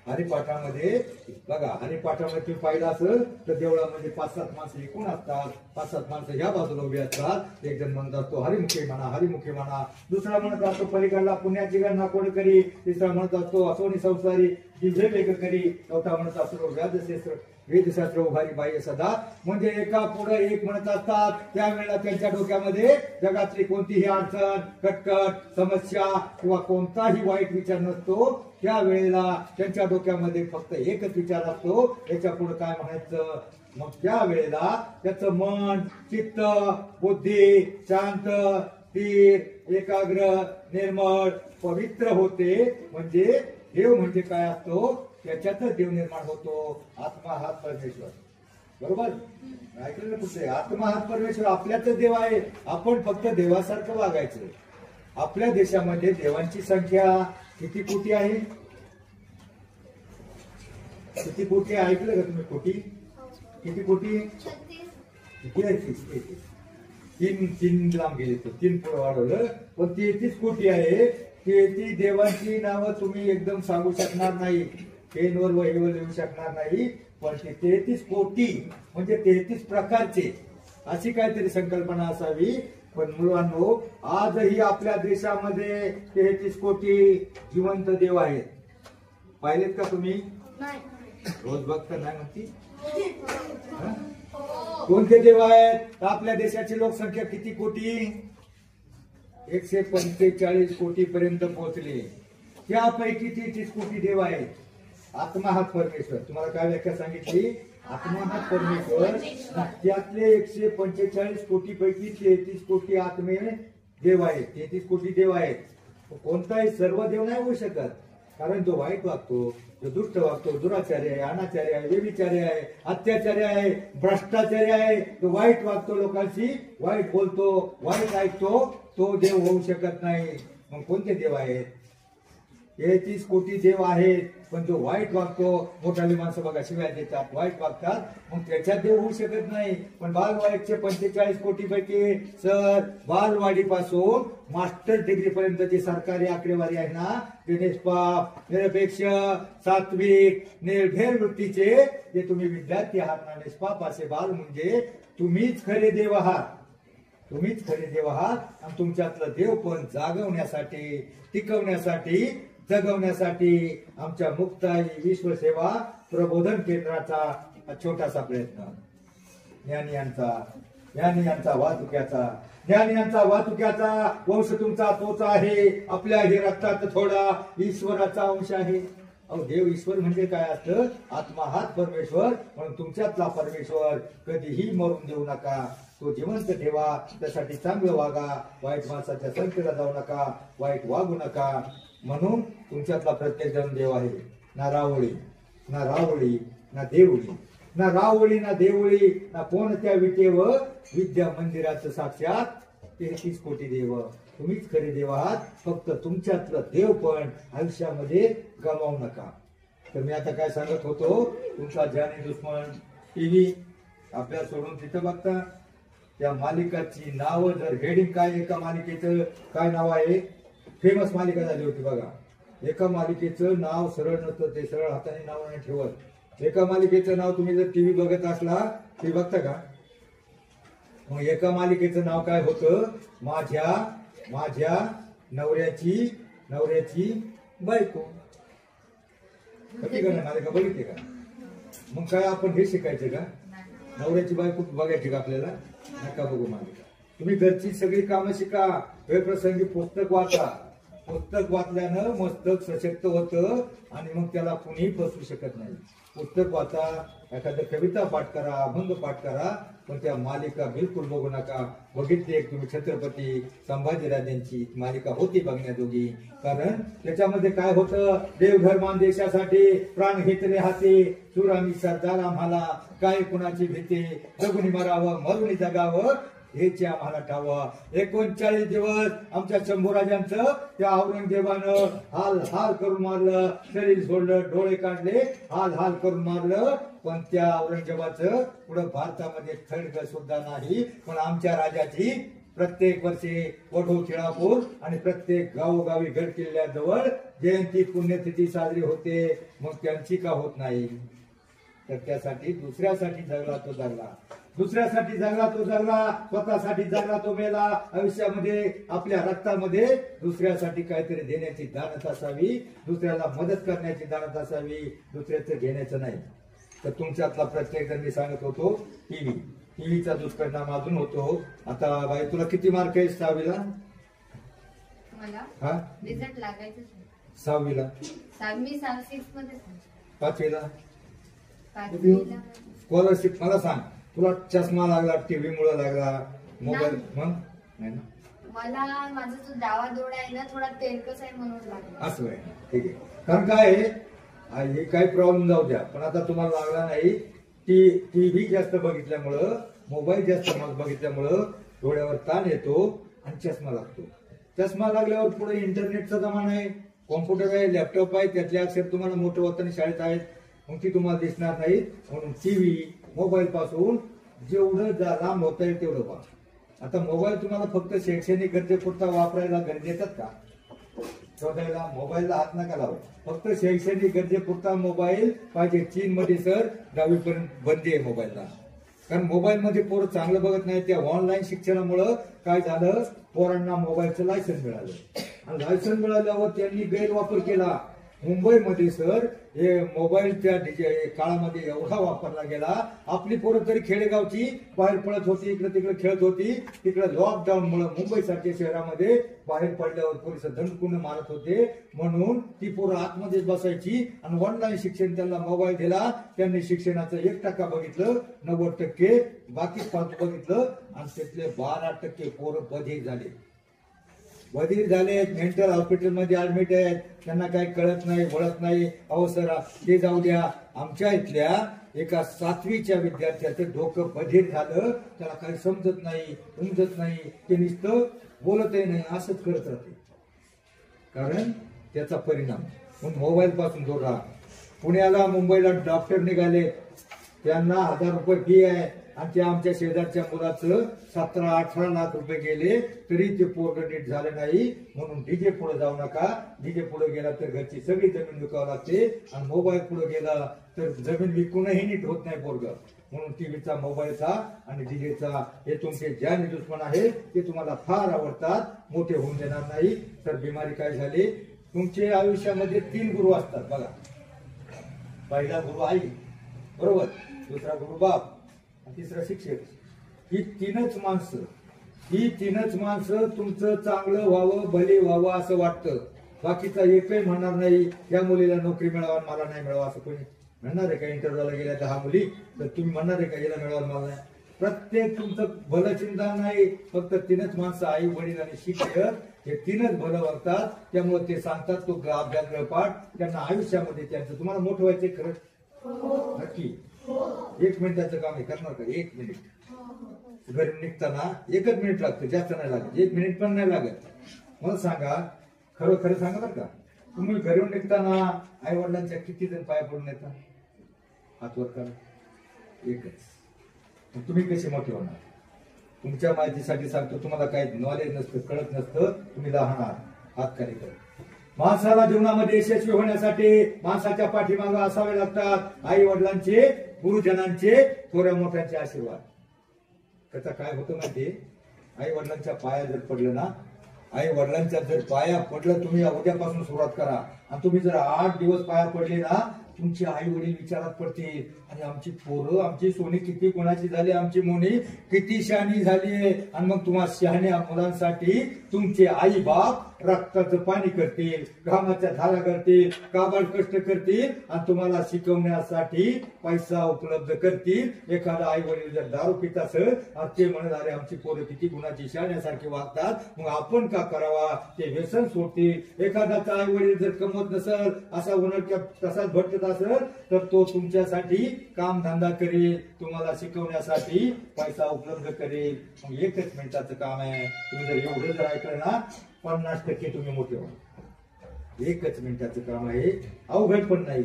Speaker 2: हरिपाठामध्ये बघा, हरिपाठामध्ये तुम्ही पाहिलं असेल तर देवळामध्ये 5-7 माणसं एकूण असतात. 5-7 माणसं ह्या बाजूला उभी असतात. एक जण म्हणत असतो हरिमुखे म्हणा, हरिमुखे म्हणा. दुसरा म्हणत असतो पलीकडला पुण्याची गणना कोण करी. तिसरा म्हणत असतो असोनी संसारी दिव्य वेग करी. चौथा म्हणत असतो वेदशास्त्र उभारी बाह्य सदा. म्हणजे एका पुढे एक म्हणत असतात. त्यावेळेला त्यांच्या डोक्यामध्ये जगातली कोणतीही अडचण, कटकट, समस्या किंवा कोणताही वाईट विचार नसतो. त्यावेळेला त्यांच्या डोक्यामध्ये फक्त एकच विचार असतो, याच्या पुढे काय म्हणायचं. मग त्यावेळेला त्याचं मन, चित्त, बुद्धी शांत, स्थिर, एकाग्र, निर्मळ, पवित्र होते. म्हणजे देव म्हणजे काय असतो, त्याच्यातच देव निर्माण होतो. आत्मा हाच परमेश्वर. बरोबर ऐकलं ना कुठे? आत्मा हाच परमेश्वर, आपल्यातच देव आहे. आपण फक्त देवासारखं वागायचं. आपल्या देशामध्ये देवांची संख्या किती कोटी आहे? किती कोटी ऐकलं का तुम्ही? कोटी किती कोटी? तीन लांब गेले तर 3 पुढे वाढवलं, पण 33 कोटी आहे. 33 देवांची नावं तुम्ही एकदम सांगू शकणार नाही, पेनवर वहीवर लिहू शकणार नाही. पण ते 33 कोटी म्हणजे 33 प्रकारचे, अशी काहीतरी संकल्पना असावी. पण मुलांनो, आजही आपल्या देशामध्ये 33 कोटी जिवंत देव आहेत. पाहिलेत का तुम्ही? रोज बघता नाही म्हणती. कोणते देव आहेत? आपल्या देशाची लोकसंख्या किती कोटी? 145 कोटी पर्यंत पोहोचली. त्यापैकी 33 कोटी देव आहेत. आत्मा हाच परमेश्वर. तुम्हाला काय व्याख्या सांगितली? आत्मा हाच परमेश्वर. त्यातले 145 कोटी पैकी 33 कोटी आत्मे देव आहेत. 33 कोटी देव आहेत. कोणताही सर्व देव नाही होऊ शकत. कारण जो वाईट वागतो, जो दुष्ट वागतो, दुराचारी आहे, अनाचारी आहे, व्यभिचारी आहे, अत्याचारी आहे, भ्रष्टाचारी आहे, तो वाईट वागतो, लोकांशी वाईट बोलतो, वाईट ऐकतो, तो देव होऊ शकत नाही. मग कोणते देव आहेत? 33 कोटी देव आहेत. पण जो वाईट वागतो, मोठाली माणसं बघा शिव्या देतात, वाईट वागतात, मग त्याच्यात देव होऊ शकत नाही. पण बालवाडी 145 कोटी पैकी सर बालवाडीपासून मास्टर डिग्री पर्यंतची सरकारी आकडेवारी आहे ना, ते निष्पाप, निरपेक्ष, सात्विक, निर्भय वृत्तीचे जे तुम्ही विद्यार्थी आहात ना, निष्पाप असे बाल म्हणजे तुम्हीच खरे देव आहात. तुम्हीच खरे देव आहात. आणि तुमच्यातलं देव पण जागवण्यासाठी, टिकवण्यासाठी, जगवण्यासाठी आमच्या मुक्ताई विश्वसेवा प्रबोधन केंद्राचा छोटासा प्रयत्न. ज्ञानी यांचा वाहतुक्याचा वंश तुमचा तोच आहे. आपल्या हे रक्तात थोडा ईश्वराचा अंश आहे. अहो, देव ईश्वर म्हणजे काय असतं? आत्मा हाच परमेश्वर. म्हणून तुमच्यातला परमेश्वर कधीही मरून देऊ नका. तो जिवंत ठेवा. त्यासाठी चांगलं वागा. वाईट माणसाच्या संख्येला जाऊ नका. वाईट वागू नका. म्हणून तुमच्यातला प्रत्येक जण देव आहे. ना रावळी ना देवळी ना कोणत्या विटेवर विद्या मंदिराचं साक्षात 33 कोटी देव. तुम्हीच खरे देव आहात. फक्त तुमच्यातलं देव पण आयुष्यामध्ये गमावू नका. तर मी आता काय सांगत होतो, तुमचा जानी दुश्मन टीव्ही आपल्या सोडून तिथं बघता. त्या मालिकाची नाव जर हेडिंग काय, एका मालिकेचं काय नाव आहे? फेमस मालिका झाली होती बघा. एका मालिकेचं नाव सरळ नसतं, ते सरळ हाताने नाव नाही ठेवत. एका मालिकेचं नाव तुम्ही जर टीव्ही बघत असला, टीव्ही बघता का? मग एका मालिकेचं नाव काय होतं? माझ्या नवऱ्याची बायको. कधी का मालिका बघितली का? मग काय आपण हे शिकायचं का? नवऱ्याची बायको बघायची का आपल्याला? नका बघू मालिका. तुम्ही घरची सगळी कामं शिका. वेळप्रसंगी पुस्तक वाचा. पुस्तक वाचल्यानं मस्तक सशक्त होतं आणि मग त्याला कुणीही फसवू शकत नाही. पुस्तक वाचा, एखादं कविता पाठ करा, अभंग पाठ करा, पण त्या मालिका बिलकुल बघू नका. बघितली एक तुम्ही छत्रपती संभाजीराजांची मालिका होती बघण्याजोगी. कारण त्याच्यामध्ये काय होतं? देवधर्मान देशासाठी प्राण घेतले हाती, चुरामी सरदार आम्हाला, काय कुणाची भीती, जगुनी मरावं मरुनी जगावं, हेच आम्हाला ठावा. 39 दिवस आमच्या शंभूराजांचं त्या औरंगजेबानं हाल हाल करून मारलं, शरीर सोडलं, डोळे काढले, हाल हाल करून मारलं. पण त्या औरंगजेबाचं पुढे भारतामध्ये थडग सुद्धा नाही. पण आमच्या राजाची प्रत्येक वर्षी वढू खेळापूर आणि प्रत्येक गावोगावी गड किल्ल्याजवळ जयंती पुण्यतिथी साजरी होते. मग त्यांची का होत नाही? तर त्यासाठी दुसऱ्यासाठी जगला तो जगला, दुसऱ्यासाठी जगला तो जगला, स्वतःसाठी जगला तो मेला. आयुष्यामध्ये आपल्या रक्तामध्ये दुसऱ्यासाठी काहीतरी देण्याची जाणत असावी, दुसऱ्याला मदत करण्याची जाणत असावी, दुसऱ्याचं घेण्याचं नाही. तर तुमच्यातला प्रत्येक जण मी सांगत होतो टीव्हीचा दुष्परिणाम अजून होतो. आता बाई तुला किती मार्क आहे 6वीला?
Speaker 3: मला रिझल्ट लागायचं
Speaker 2: 6वीला,
Speaker 3: 6 मध्ये
Speaker 2: 5वीला
Speaker 3: पाचवीला
Speaker 2: स्कॉलरशिप. मला सांग, तुला चष्मा लागला टीव्ही मुळे लागला, मोबाईल मग नाही ना?
Speaker 3: मला माझा जो डावा डोळा आहे ना थोडा तेलकस आहे म्हणून लागला.
Speaker 2: असं आहे, ठीक आहे. कारण काय आहे, हे काही प्रॉब्लेम जाऊ द्या, पण आता तुम्हाला लागला नाही. टीव्ही जास्त बघितल्यामुळं, मोबाईल जास्त बघितल्यामुळं डोळ्यावर ताण येतो आणि चष्मा लागतो. चष्मा लागल्यावर पुढे इंटरनेटचा जमाना आहे, कॉम्प्युटर आहे, लॅपटॉप आहे, त्यातले अक्षर तुम्हाला मोठं होताना शाळेत आहेत, मग ती तुम्हाला दिसणार नाहीत. म्हणून टीव्ही मोबाईल पासून जेवढं लांब होता येईल तेवढं पहा. आता मोबाईल तुम्हाला फक्त शैक्षणिक गरजेपुरता वापरायला गरजेचं का? शोधायला मोबाईलला हात नका लावा. फक्त शैक्षणिक गरजेपुरता मोबाईल पाहिजे. चीनमध्ये सर 10वी पर्यंत बंदी आहे मोबाईलला. कारण मोबाईल मध्ये पोरं चांगलं बघत नाही. त्या ऑनलाईन शिक्षणामुळं काय झालं, पोरांना मोबाईलचं लायसन्स मिळालं आणि लायसन्स मिळाल्यावर त्यांनी गैरवापर केला. मुंबईमध्ये सर हे मोबाईलच्या काळामध्ये एवढा वापरला गेला, आपली पोरं तरी खेडेगावची बाहेर पडत होती, इकडे तिकडे खेळत होती. तिकडे लॉकडाऊनमुळे मुंबई सारख्या शहरामध्ये बाहेर पडल्यावर पोलिस दंडकुंड मारत होते. म्हणून ती पोरं आतमध्येच बसायची आणि ऑनलाईन शिक्षण त्यांना मोबाईल दिला. त्यांनी शिक्षणाचं 1% बघितलं, 90% बाकी बघितलं आणि त्यातले 12% पोरं बधीर झाले. मेंटल हॉस्पिटलमध्ये ऍडमिट आहेत, त्यांना काही कळत नाही, वळत नाही. अहो सर ते जाऊ द्या, आमच्या इथल्या एका 7वीच्या विद्यार्थ्याचं डोकं बधीर झालं, त्याला काही समजत नाही, उमजत नाही, ते नुसतं बोलतही नाही, असंच करत राहते. कारण त्याचा परिणाम म्हणून मोबाईल पासून दूर राहा. पुण्याला मुंबईला डॉक्टर निघाले, त्यांना 1000 रुपये फी आहे आणि त्या आमच्या शेजारच्या मुलाचं 17-18 लाख रुपये गेले, तरी ते पोरग नीट झालं नाही. म्हणून डीजे पुढे जाऊ नका. डीजे पुढे गेला तर घरची सगळी जमीन विकावं लागते आणि मोबाईल पुढे गेला तर जमीन विकूनही नीट होत नाही पोरग. म्हणून टीव्हीचा, मोबाईलचा आणि डीजेचा हे तुमचे जानी दुश्मन आहे. ते तुम्हाला फार आवडतात, मोठे होऊन देणार नाही. तर बिमारी काय झाली, तुमच्या आयुष्यामध्ये 3 गुरु असतात बघा. पहिला गुरु आई, बरोबर, दुसरा गुरु बाप, तिसरा शिक्षक. ही तीनच माणसं तुमचं चांगलं व्हावं, भले व्हावं असं वाटतं. बाकीचा एकही म्हणणार नाही या मुलीला नोकरी मिळावा मला नाही मिळावा असं कोणी म्हणणार आहे का? इंटरव्ह्यूला गेल्या 10 मुली तर तुम्ही म्हणणार आहे का याला मिळावा मला नाही? प्रत्येक तुमचं भलं चिंता नाही. फक्त 3च माणसं, आई वडील आणि शिक्षक, हे 3च भलं वागतात. त्यामुळे ते सांगतात तो अभ्यास पाठ. त्यांना आयुष्यामध्ये त्यांचं तुम्हाला मोठं व्हायचंय खरंच नक्की. 1 मिनिटाचं काम आहे, करणार का? 1 मिनिट. घरी निघताना 1च मिनिट लागतं, जास्त नाही लागत, 1 मिनिट पण नाही लागत. मला सांगा, खरं सांगा बरं का, तुम्ही घरून निघताना आई वडिलांच्या किती जण पाया पडून येतात? हात वर करा. 1च. तुम्ही कसे मोठे होणार? तुमच्या माहितीसाठी सांगतो, तुम्हाला काही नॉलेज नसतं, कळत नसतं, तुम्ही लहान आहात. हात खाली करा. माणसाला जीवनामध्ये यशस्वी होण्यासाठी माणसाच्या पाठीमागे असावे लागतात आई वडिलांचे, गुरुजनांचे, थोड्या मोठ्यांचे आशीर्वाद. त्याचा काय होतं माहितीये, आई वडिलांच्या पाया जर पडलं ना, आई वडिलांच्या जर पाया पडलं, तुम्ही उद्यापासून सुरुवात करा. आणि तुम्ही जर 8 दिवस पाया पडले ना, तुमचे आई वडील विचारात पडतील, आणि आमची पोरं, आमची सोनी किती गुणाची झाली, आमची मोनी किती शहाणी झाली. आणि मग तुम्हाला शहाण्या मुलांसाठी तुमचे आई बाप रक्ताचं पाणी करतील, घामाच्या धारा करतील, काबाड कष्ट करतील आणि तुम्हाला शिकवण्यासाठी पैसा उपलब्ध करतील. एखादा आई वडील जर दारू पित असेल आणि ते म्हणत अरे आमची पोरं किती गुणाची शाण्यासारखी वागतात, मग आपण का करावा, ते व्यसन सोडतील. एखादाचा आई वडील जर कमवत नसेल, असा उन्हाळ्या तसाच भटकत असेल, तर तो तुमच्यासाठी काम धंदा करेल, तुम्हाला शिकवण्यासाठी पैसा उपलब्ध करेल. मग एकच मिनिटाचं काम आहे. तुम्ही जर एवढं जर ऐकलं ना 50% तुम्ही मोठे व्हा. एकच मिनिटाचं काम आहे, अवघड पण नाही.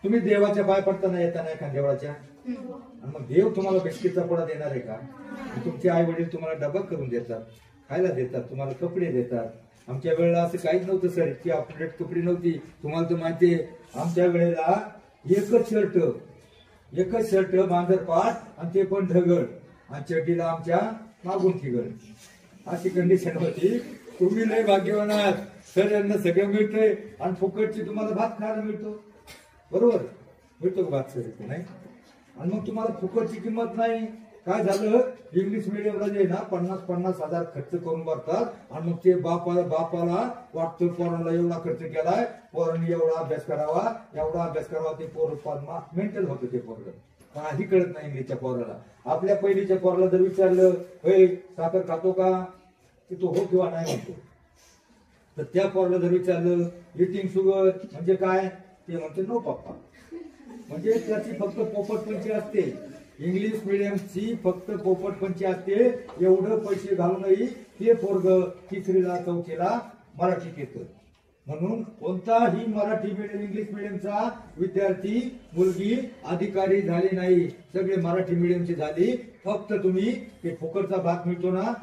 Speaker 2: तुम्ही देवाच्या पाय पडताना येताना एका देवाच्या, आणि मग देव तुम्हाला बिस्किटचा पुडा देणार आहे का? तुमचे आई वडील तुम्हाला डबा करून देतात, खायला देतात, तुम्हाला कपडे देतात. आमच्या वेळेला असं काहीच नव्हतं सर, इतकी अपडेट कपडे नव्हती. तुम्हाला तर माहितीये आमच्या वेळेला एकच शर्ट बांधरपाट आणि ते पण ढगड, आणि चड्डीला आमच्या मागून ठिगड, अशी कंडिशन होती. तुम्ही लय भाग्यवान आहात सर, यांना सगळं मिळतंय आणि फुकटची तुम्हाला भात खायला मिळतो. बरोबर मिळतो का भात सर? नाही. आणि मग तुम्हाला फुकटची किंमत नाही. काय झालं, इंग्लिश मिडियमला जे ना 50,000 खर्च करून भरतात, आणि मग ते बापाला वाटतं पोरांना एवढा खर्च केलाय, पोरांनी एवढा अभ्यास करावा, ते पोर मेंटल होतं. ते पोरं काही कळत नाही इंग्लिशच्या पोराला. आपल्या पहिलीच्या पोराला जर विचारलं होय साखर खातो का, की तो हो किंवा नाही म्हणतो. तर त्या पोराला जर विचारलं इटिंग शुगर म्हणजे काय, ते म्हणते नो पप्पा. म्हणजे त्याची फक्त पोपटपंची असते. इंग्लिश मिडियमची फक्त पोपटपंची असते. एवढं पैसे घालूनही ते पोरग 3रीला 4थीला मराठीत येतं. म्हणून कोणताही मराठी मिडियम इंग्लिश मिडियमचा विद्यार्थी मुलगी अधिकारी झाली नाही, सगळे मराठी मिडियमची झाली. फक्त तुम्ही ते फुकटचा भात मिळतो ना,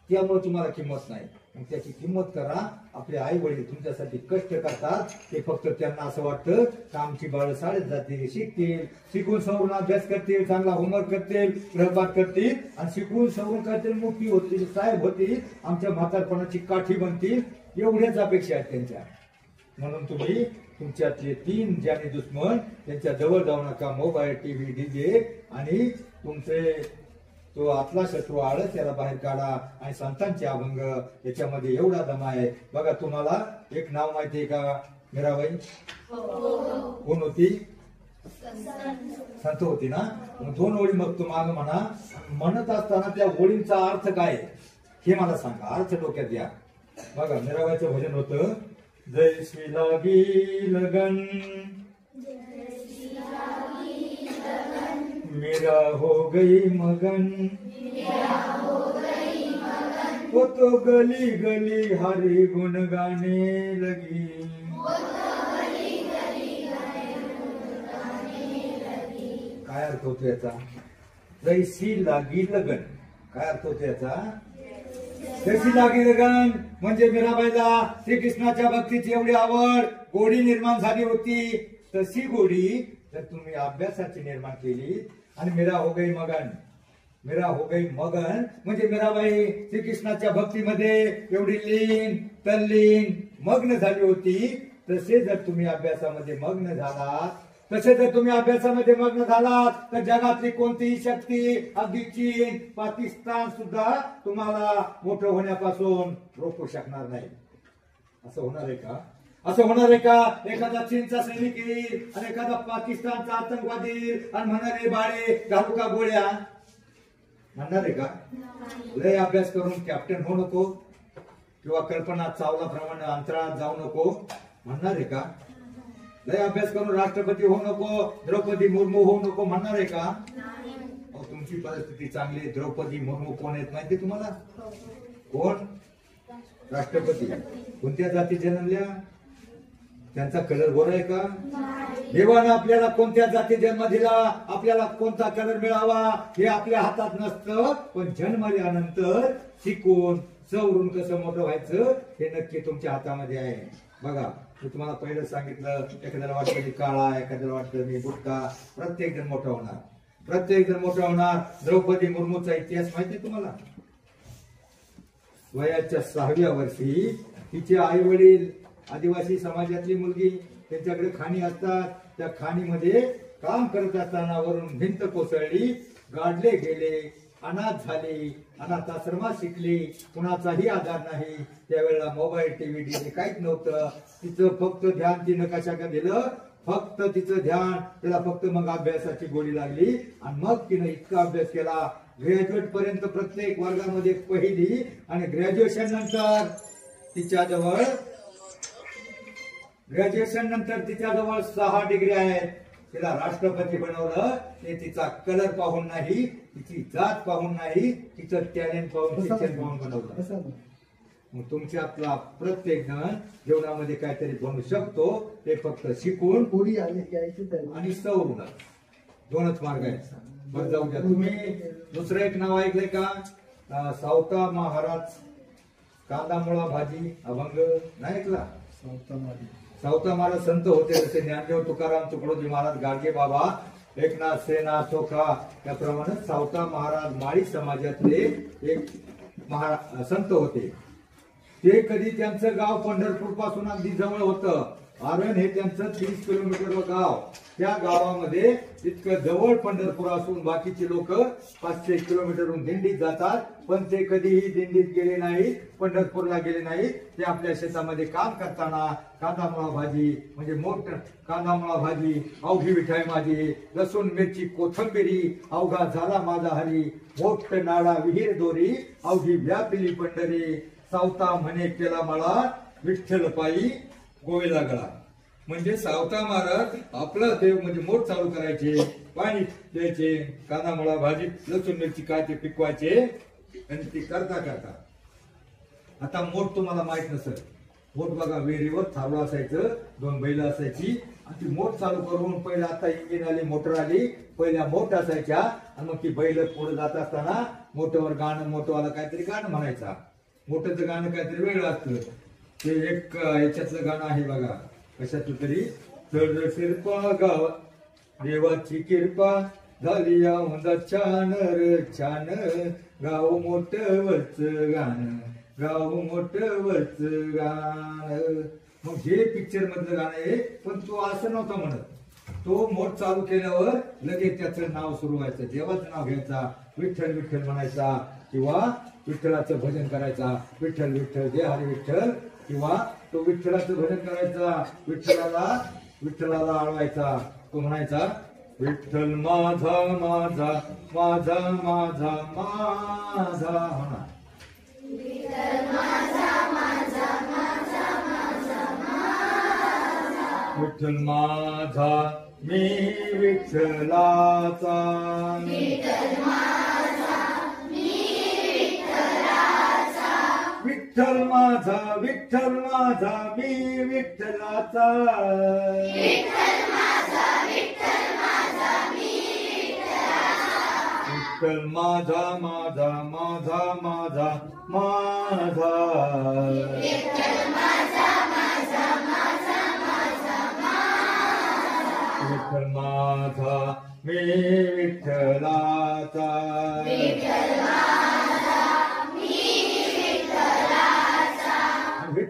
Speaker 2: त्यामुळे तुम्हाला किंमत नाही. मग त्याची किंमत करा. आपले आई वडील तुमच्यासाठी कष्ट करतात, ते फक्त त्यांना असं वाटतं का आमची बाळ शाळेत जातील, शिकतील, शिकून सवरून अभ्यास करतील, चांगला होमवर्क करतील, गृहपाठ करतील, आणि शिकून सवरून करतील, मोठी होतील, साहेब होतील, आमच्या म्हातारपणाची काठी बनतील, एवढ्याच अपेक्षा आहेत त्यांच्या. म्हणून तुम्ही तुमच्यातले 3 ज्याने दुश्मन त्यांच्या जवळ जाऊ नका. मोबाईल, टीव्ही, डीजे आणि तुमचे तो आतला शत्रू आळस त्याला बाहेर काढा. आणि संतांचे अभंग याच्यामध्ये एवढा दम आहे. बघा, तुम्हाला एक नाव माहितीये का मीराबाई? कोण होती? संत होती ना. 2 ओळी मग तुम्हाला म्हणत असताना त्या ओळींचा अर्थ काय हे मला सांगा, अर्थ डोक्यात घ्या. बघा, मीराबाईचं भजन होतं, जैसी लागी लगन मेरा हो गई मगन, वो तो गली गली हरी गुण गाने लगी. काय अर्थ होतो याचा? जैसी लागी लगन. काय अर्थ होतो याचा? जैसी लागी लगन म्हणजे मीराबाईला श्रीकृष्णाच्या भक्तीची एवढी आवड, गोडी निर्माण झाली होती. तशी गोडी जर तुम्ही अभ्यासाची निर्माण केली, आणि मेरा हो गई मगन म्हणजे मीराबाई श्रीकृष्णाच्या भक्तीमध्ये एवढी लीन तल्लीन मग्न झाली होती. तसे जर तुम्ही अभ्यासामध्ये मग्न झालात, तर जगातली कोणतीही शक्ती, अगदी चीन, पाकिस्तान सुद्धा तुम्हाला मोठं होण्यापासून रोखू शकणार नाही. असं होणार आहे का? एखादा चीनचा सैनिक येईल आणि एखादा पाकिस्तानचा आतंकवादी आणि म्हणणारे बाळे घालू का गोळ्या, म्हणणार आहे का? लय अभ्यास करून कॅप्टन होऊ नको, किंवा कल्पना चावला प्रमाणे अंतराळात जाऊ नको, म्हणणार आहे का? लय अभ्यास करून राष्ट्रपती होऊ नको, द्रौपदी मुर्मू होऊ नको, म्हणणार आहे का? तुमची परिस्थिती चांगली. द्रौपदी मुर्मू कोण आहेत माहिती तुम्हाला? कोण? राष्ट्रपती. कोणत्या जाती जन्मल्या? त्यांचा कलर गोरा आहे का? देवानं आपल्याला कोणत्या जाती जन्म दिला, आपल्याला कोणता कलर मिळावा हे आपल्या हातात नसतं. पण जन्मल्यानंतर शिकून सवरून कसं मोठं व्हायचं हे नक्की तुमच्या हातामध्ये आहे. बघा, मी तुम्हाला पहिलं सांगितलं, एखाद्याला वाटतं मी काळा, एखाद्याला वाटतं मी बुटका. प्रत्येक जण मोठा होणार. द्रौपदी मुर्मूचा इतिहास माहिती आहे तुम्हाला? वयाच्या 6व्या वर्षी तिचे आई वडील आदिवासी समाजातली मुलगी, त्यांच्याकडे खाणी असतात, त्या खाणीमध्ये काम करत असताना वरून भिंत कोसळली, गाडले गेले, अनाथ झाली, अनाथाश्रमात शिकली, कुणाचाही आधार नाही, त्यावेळेला मोबाईल टीव्ही डीजे काहीच नव्हतं. तिचं फक्त ध्यान तिनं कशाकडे दिलं, फक्त तिचं ध्यान, तिला फक्त मग अभ्यासाची गोडी लागली आणि मग तिनं इतका अभ्यास केला, ग्रॅज्युएट पर्यंत प्रत्येक वर्गामध्ये पहिली. आणि ग्रॅज्युएशन नंतर तिच्याजवळ 6 डिग्री आहेत. तिला राष्ट्रपती बनवलं ते तिचा कलर पाहून नाही, तिची जात पाहून नाही, तिचं टॅलेंट पाहून, शिक्षण पाहून बनवलं. मग तुमच्यातला प्रत्येक जण जीवनामध्ये काहीतरी बनू शकतो, ते फक्त शिकून
Speaker 1: पुढी आली
Speaker 2: आणि सवरून. 2च मार्ग आहेत. बरं जाऊ द्या. तुम्ही दुसरं एक नाव ऐकलंय का, सावता महाराज कांदा मुळा भाजी अभंग नाही ऐकला? सावता महाराज संत होते, जसे ज्ञानदेव तुकाराम तुकडोजी महाराज, गाडगे बाबा, एकनाथ सेना चोखा, त्याप्रमाणे सावता महाराज माळी समाजातले एक संत होते. ते कधी त्यांचं गाव पंढरपूर पासून अगदी जवळ होतं. आरण हे त्यांचं 30 किलोमीटर गाव. त्या गावामध्ये इतकं जवळ पंढरपूर असून बाकीचे लोक 500 किलोमीटरहून दिंडीत जातात, पण ते कधीही दिंडीत गेले नाही, पंढरपूरला गेले नाही. ते आपल्या शेतामध्ये काम करताना कांदामुळा भाजी म्हणजे मोठ कांदामुळा भाजी, अवघी विठाई माझी, लसूण मिरची कोथंबिरी, अवघा झाला माझा हरी, मोठ नाडा विहीर दोरी, अवघी व्यापिली पंढरी, सावता म्हणे केला मला, विठ्ठल पायी गोवेला गळा. म्हणजे सावता महाराज आपला देव म्हणजे मोठ चालू करायचे, पाणी द्यायचे, कांदामुळा भाजी लसूण मिरची काय ते पिकवायचे. आणि ते करता करता आता मोठ तुम्हाला माहित नसेल, मोठ बघा विहिरीवर चालू असायचं, 2 बैल असायची आणि ती मोठ चालू करून पहिला आता इंजिन आली, मोटर आली, पहिल्या मोठ असायच्या आणि मग ती बैल पुढे जात असताना मोठ्यावर गाणं, मोठवाला काहीतरी गाणं म्हणायचा. मोठ्याचं गाणं काहीतरी वेगळं असतं. ते एक याच्यातलं गाणं आहे बघा, कशातलं तरी, चढ शिरपा गाव देवाची कृपा झाली औंधा छान र छान, गाव मोठ वरच गाणं, गाव मोठ वरच गाणं. मग हे पिक्चर मधलं गाणं आहे, पण तो असं नव्हता म्हणत. तो मोठ चालू केल्यावर लगेच त्याचं नाव सुरू व्हायचं, देवाचं नाव घ्यायचा, विठ्ठल विठ्ठल म्हणायचा, किंवा विठ्ठलाचं भजन करायचा, विठ्ठल विठ्ठल जय हरी विठ्ठल, किंवा तो विठ्ठलाचं भजन करायचा, विठ्ठलाला आळवायचा, तो म्हणायचा विठ्ठल माझा माझा माझा माझा माझा म्हणा, विठ्ठल माझा मी विठ्ठलाचा, विठ्ठल माझा मी विठ्ठलाचा, विठ्ठल माझा माझा माझा माझा माझा, विठ्ठल माझा मी विठ्ठलाचा,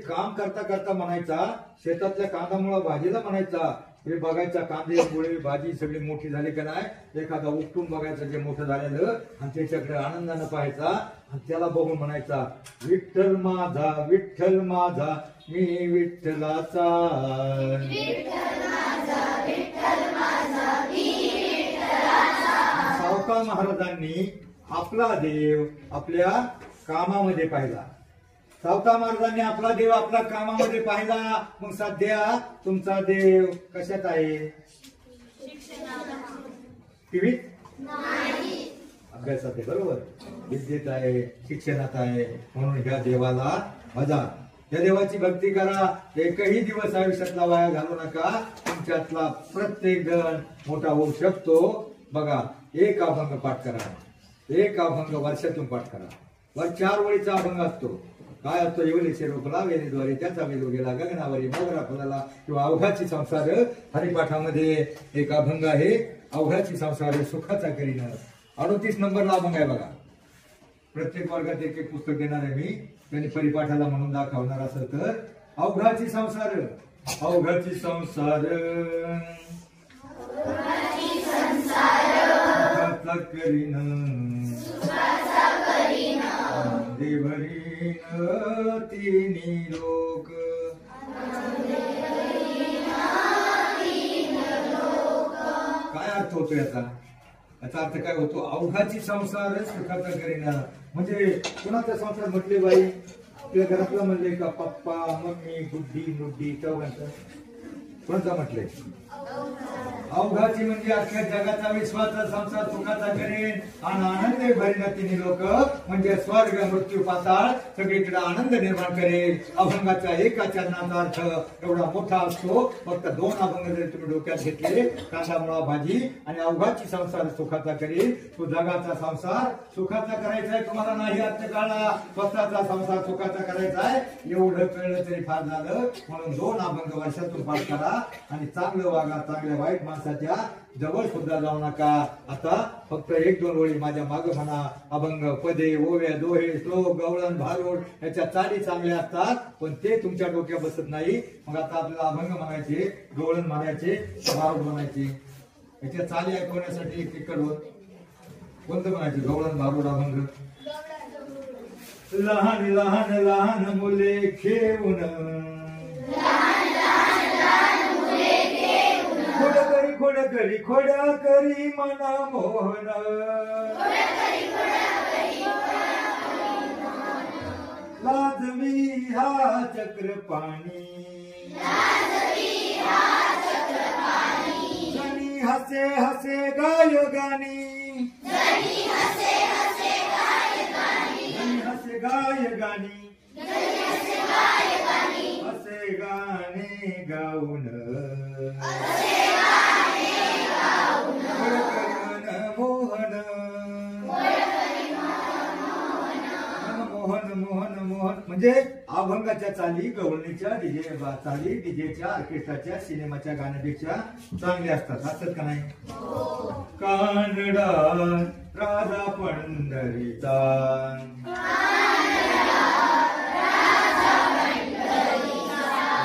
Speaker 2: काम करता करता म्हणायचा, शेतातल्या कांदामुळा भाजीला म्हणायचा, हे बघायचा कांदे मुळे भाजी सगळी मोठी झाली का नाही, एखादा उपटून बघायचं जे मोठं झालेलं आणि त्याच्याकडे आनंदानं पाहायचा आणि त्याला बघून म्हणायचा विठ्ठल माझा मी विठ्ठलाचा. सावता महाराजांनी आपला देव आपल्या कामामध्ये पाहिला. सावता महाराजांनी आपला देव आपल्या कामामध्ये पाहिला. मग सध्या तुमचा देव कशात आहे? टीव्हीत? अभ्यासात आहे, बरोबर, विद्येत आहे, शिक्षणात आहे. म्हणून ह्या देवाला भजा, या देवाची भक्ती करा. एकही दिवस आयुष्यातला वाया घालू नका. तुमच्यातला प्रत्येक जण मोठा होऊ शकतो. बघा, एक अभंग पाठ करा, एक अभंग वर्षातून पाठ करा. वर 4 ओळीचा अभंग असतो. काय असतो? येवले रोपला वेणीद्वारे त्याचा वेद गेला गगनावरी मोगरा फुलाला, किंवा अवघाची संसार. हरिपाठामध्ये एक अभंग आहे, अवघाची संसार सुखाचा करीन. 38 नंबरला अभंग आहे बघा. प्रत्येक वर्गात एक एक पुस्तक देणार आहे मी, त्यांनी परिपाठाला म्हणून दाखवणार असं तर. अवघाची संसार, अवघाची संसार करीन आनंदे भरीन तिन्ही लोक. काय अर्थ होतो याचा? याचा अर्थ काय होतो? अवघाची संसार सुखाचा करीना. म्हणजे कुणाचा संसार म्हटले बाई? आपल्या घरातला म्हणले का? पप्पा मम्मी बुद्धी मुद्दी चौघांचा. कोणता म्हटले? अवघाची म्हणजे अख्ख्या जगाचा विश्वाचा संसार सुखाचा करेन आणि आनंद भरीन तिन्ही लोक. म्हणजे स्वर्ग मृत्यू पाताळ सगळीकडे आनंद निर्माण करेल. अभंगाचा एका चरणाचा अर्थ एवढा मोठा असतो. फक्त 2 अभंग जरी तुम्ही डोक्यात घेतले, कांदा मुळा भाजी आणि अवघाची संसार सुखाचा करेल. तो जगाचा संसार सुखाचा करायचा आहे. तुम्हाला नाही अर्थ कळला, स्वतःचा संसार सुखाचा करायचा आहे एवढं कळलं तरी फार झालं. म्हणून 2 अभंग वर्षातून पाठ करा आणि चांगलं वागा. चांगल्या वाईट माणसाच्या जवळ सुद्धा जाऊ नका. आता फक्त 1-2 ओळी माझ्या मागे म्हणा. अभंग पदे ओव्या दोहे श्लोक गवळण भारुड याच्या चाली चांगल्या असतात, पण ते तुमच्या डोक्यात बसत नाही. मग आता आपल्याला अभंग म्हणायचे, गवळण म्हणायचे, भारुड म्हणायचे. याच्या चाली ऐकवण्यासाठी एक कडवं कोणतं म्हणायचे? गवळण भारुड अभंग. लहान लहान लहान मुले खेळून खोड्या करी मना मोहन. लाजवी हा चक्र पाणी जनी हसे हसे गाय गाणी. जनी हसे गाय गाणी असे गाणे गाऊन मोहन मोहन मोहन मोहन. म्हणजे अभंगाच्या चाली गवळणीच्या डीजे चाली डीजेच्या ऑर्केस्ट्राच्या सिनेमाच्या गाण्यापेक्षा चांगल्या असतात. असतात का नाही? कानडा राजा पंढरीचा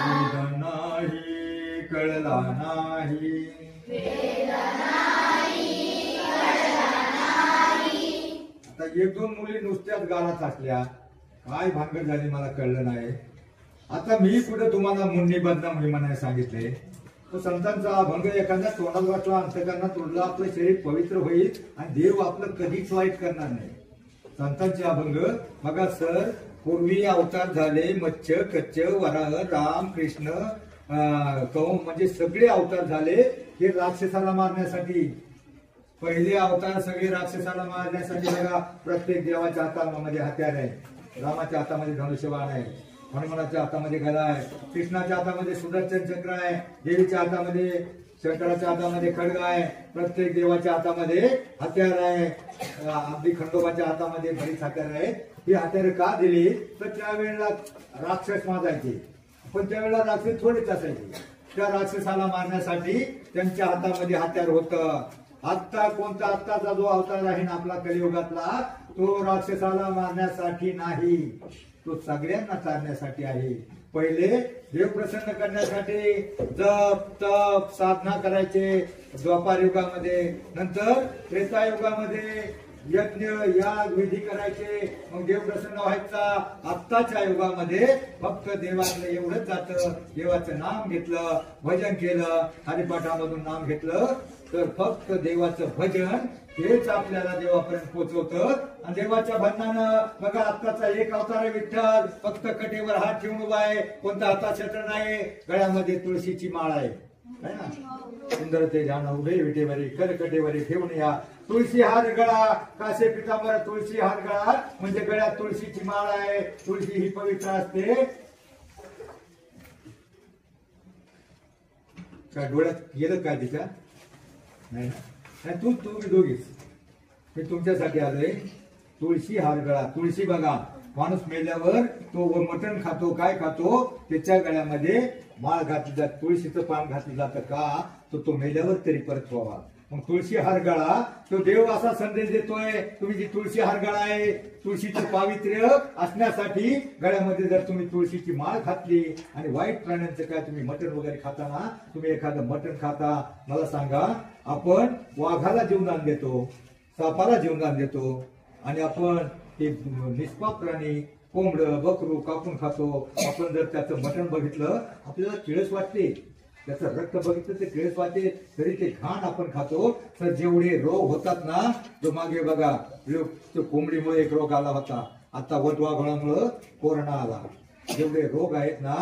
Speaker 2: वेद नाही कळला नाही. आता 1-2 मुली नुसत्याच गाण्यात असल्या, काय भानगड झाली मला कळलं नाही. आता मी कुठे तुम्हाला मुन्नी बदनाम होई म्हणायला सांगितले? तो संतांचा अभंग एखाद्या तोंडात वाटला, अंतकरणात उडला, आपलं शरीर पवित्र होईल आणि देव आपलं कधीच वाईट करणार नाही. संतांचे अभंग बघा सर. पूर्वी अवतार झाले मत्स्य कच्च वराह राम कृष्ण कौम, म्हणजे सगळे अवतार झाले हे राक्षसाला मारण्यासाठी. पहिले अवतार सगळे राक्षसाला मारण्यासाठी. बघा प्रत्येक देवाच्या हातामध्ये हत्यार आहे. रामाच्या हातामध्ये धनुष्यबाण आहे, हनुमानाच्या हातामध्ये गदा आहे, कृष्णाच्या हातामध्ये सुदर्शन चक्र आहे, देवीच्या हातामध्ये शंकराच्या हातामध्ये खड्ग आहे. प्रत्येक देवाच्या हातामध्ये हत्यार आहे. अगदी खंडोबाच्या हातामध्ये बरीच हत्यार आहेत. ही हत्यारे का दिली? तर त्यावेळेला राक्षस माजायचे, पण त्यावेळेला राक्षस थोडेच असायचे. त्या राक्षसाला मारण्यासाठी त्यांच्या हातामध्ये हत्यार होतं. आत्ता कोणता आत्ताचा जो अवतार आहे ना आपला कलियुगातला, तो राक्षसाला मारण्यासाठी नाही, तो सगळ्यांना चालण्यासाठी आहे. पहिले देव प्रसन्न करण्यासाठी जप तप साधना करायचे द्वापार युगामध्ये. नंतर त्रेतायुगामध्ये यज्ञ याग विधी करायचे, मग देव प्रसन्न व्हायचा. आत्ताच्या युगामध्ये फक्त देवाचं एवढंच जातं, देवाचं नाम घेतलं, भजन केलं, हरिपाठामधून नाम घेतलं तर फक्त देवाचं भजन हेच आपल्याला देवापर्यंत पोहोचवतं. आणि देवाच्या भजनानं बघा आत्ताचा एक अवतार आहे विठ्ठल, फक्त कटेवर हात ठेवून उभा आहे, कोणता हातात छत्र नाही, गळ्यामध्ये तुळशीची माळ आहे ना. सुंदर ते ध्यान उभे विटेवरी करकटेवरी ठेवून या. तुळशी हार गळा कासे पिठावर तुळशी हार गळा, म्हणजे गळ्यात तुळशीची माळ आहे. तुळशी ही पवित्र असते. काय डोळ्यात गेलं काय तिच्या? नाही ना. तू तुम्ही दोघीच मी तुमच्यासाठी आलोय. तुळशी हार गळा. तुळशी बघा माणूस मेल्यावर तो मटण खातो, काय खातो, त्याच्या गळ्यामध्ये माळ घातली जाते, तुळशीचं पान घातलं जातं का? तो मेल्यावर तरी परत व्हावा. मग तुळशी हार गळा. तो देव असा संदेश देतोय, तुम्ही जी तुळशी हार गळा आहे, तुळशीचं पावित्र्य असण्यासाठी गळ्यामध्ये जर तुम्ही तुळशीची माळ घातली आणि वाईट प्राण्यांचं काय तुम्ही मटण वगैरे खाताना, तुम्ही एखादं मटण खाता, मला सांगा आपण वाघाला जीवदान देतो, सापाला जीवदान देतो आणि आपण ते निष्पाप प्राणी कोंबडं बकरू कापून खातो. आपण जर त्याचं मटण बघितलं आपल्याला किळस वाटते, त्याचं रक्त बघितलं ते किळस वाटते, तरी ते घाण आपण खातो. तर जेवढे रोग होतात ना, तो मागे बघा कोंबडीमुळे एक रोग आला होता, आता वटवाघळामुळं कोरोना आला. जेवढे रोग आहेत ना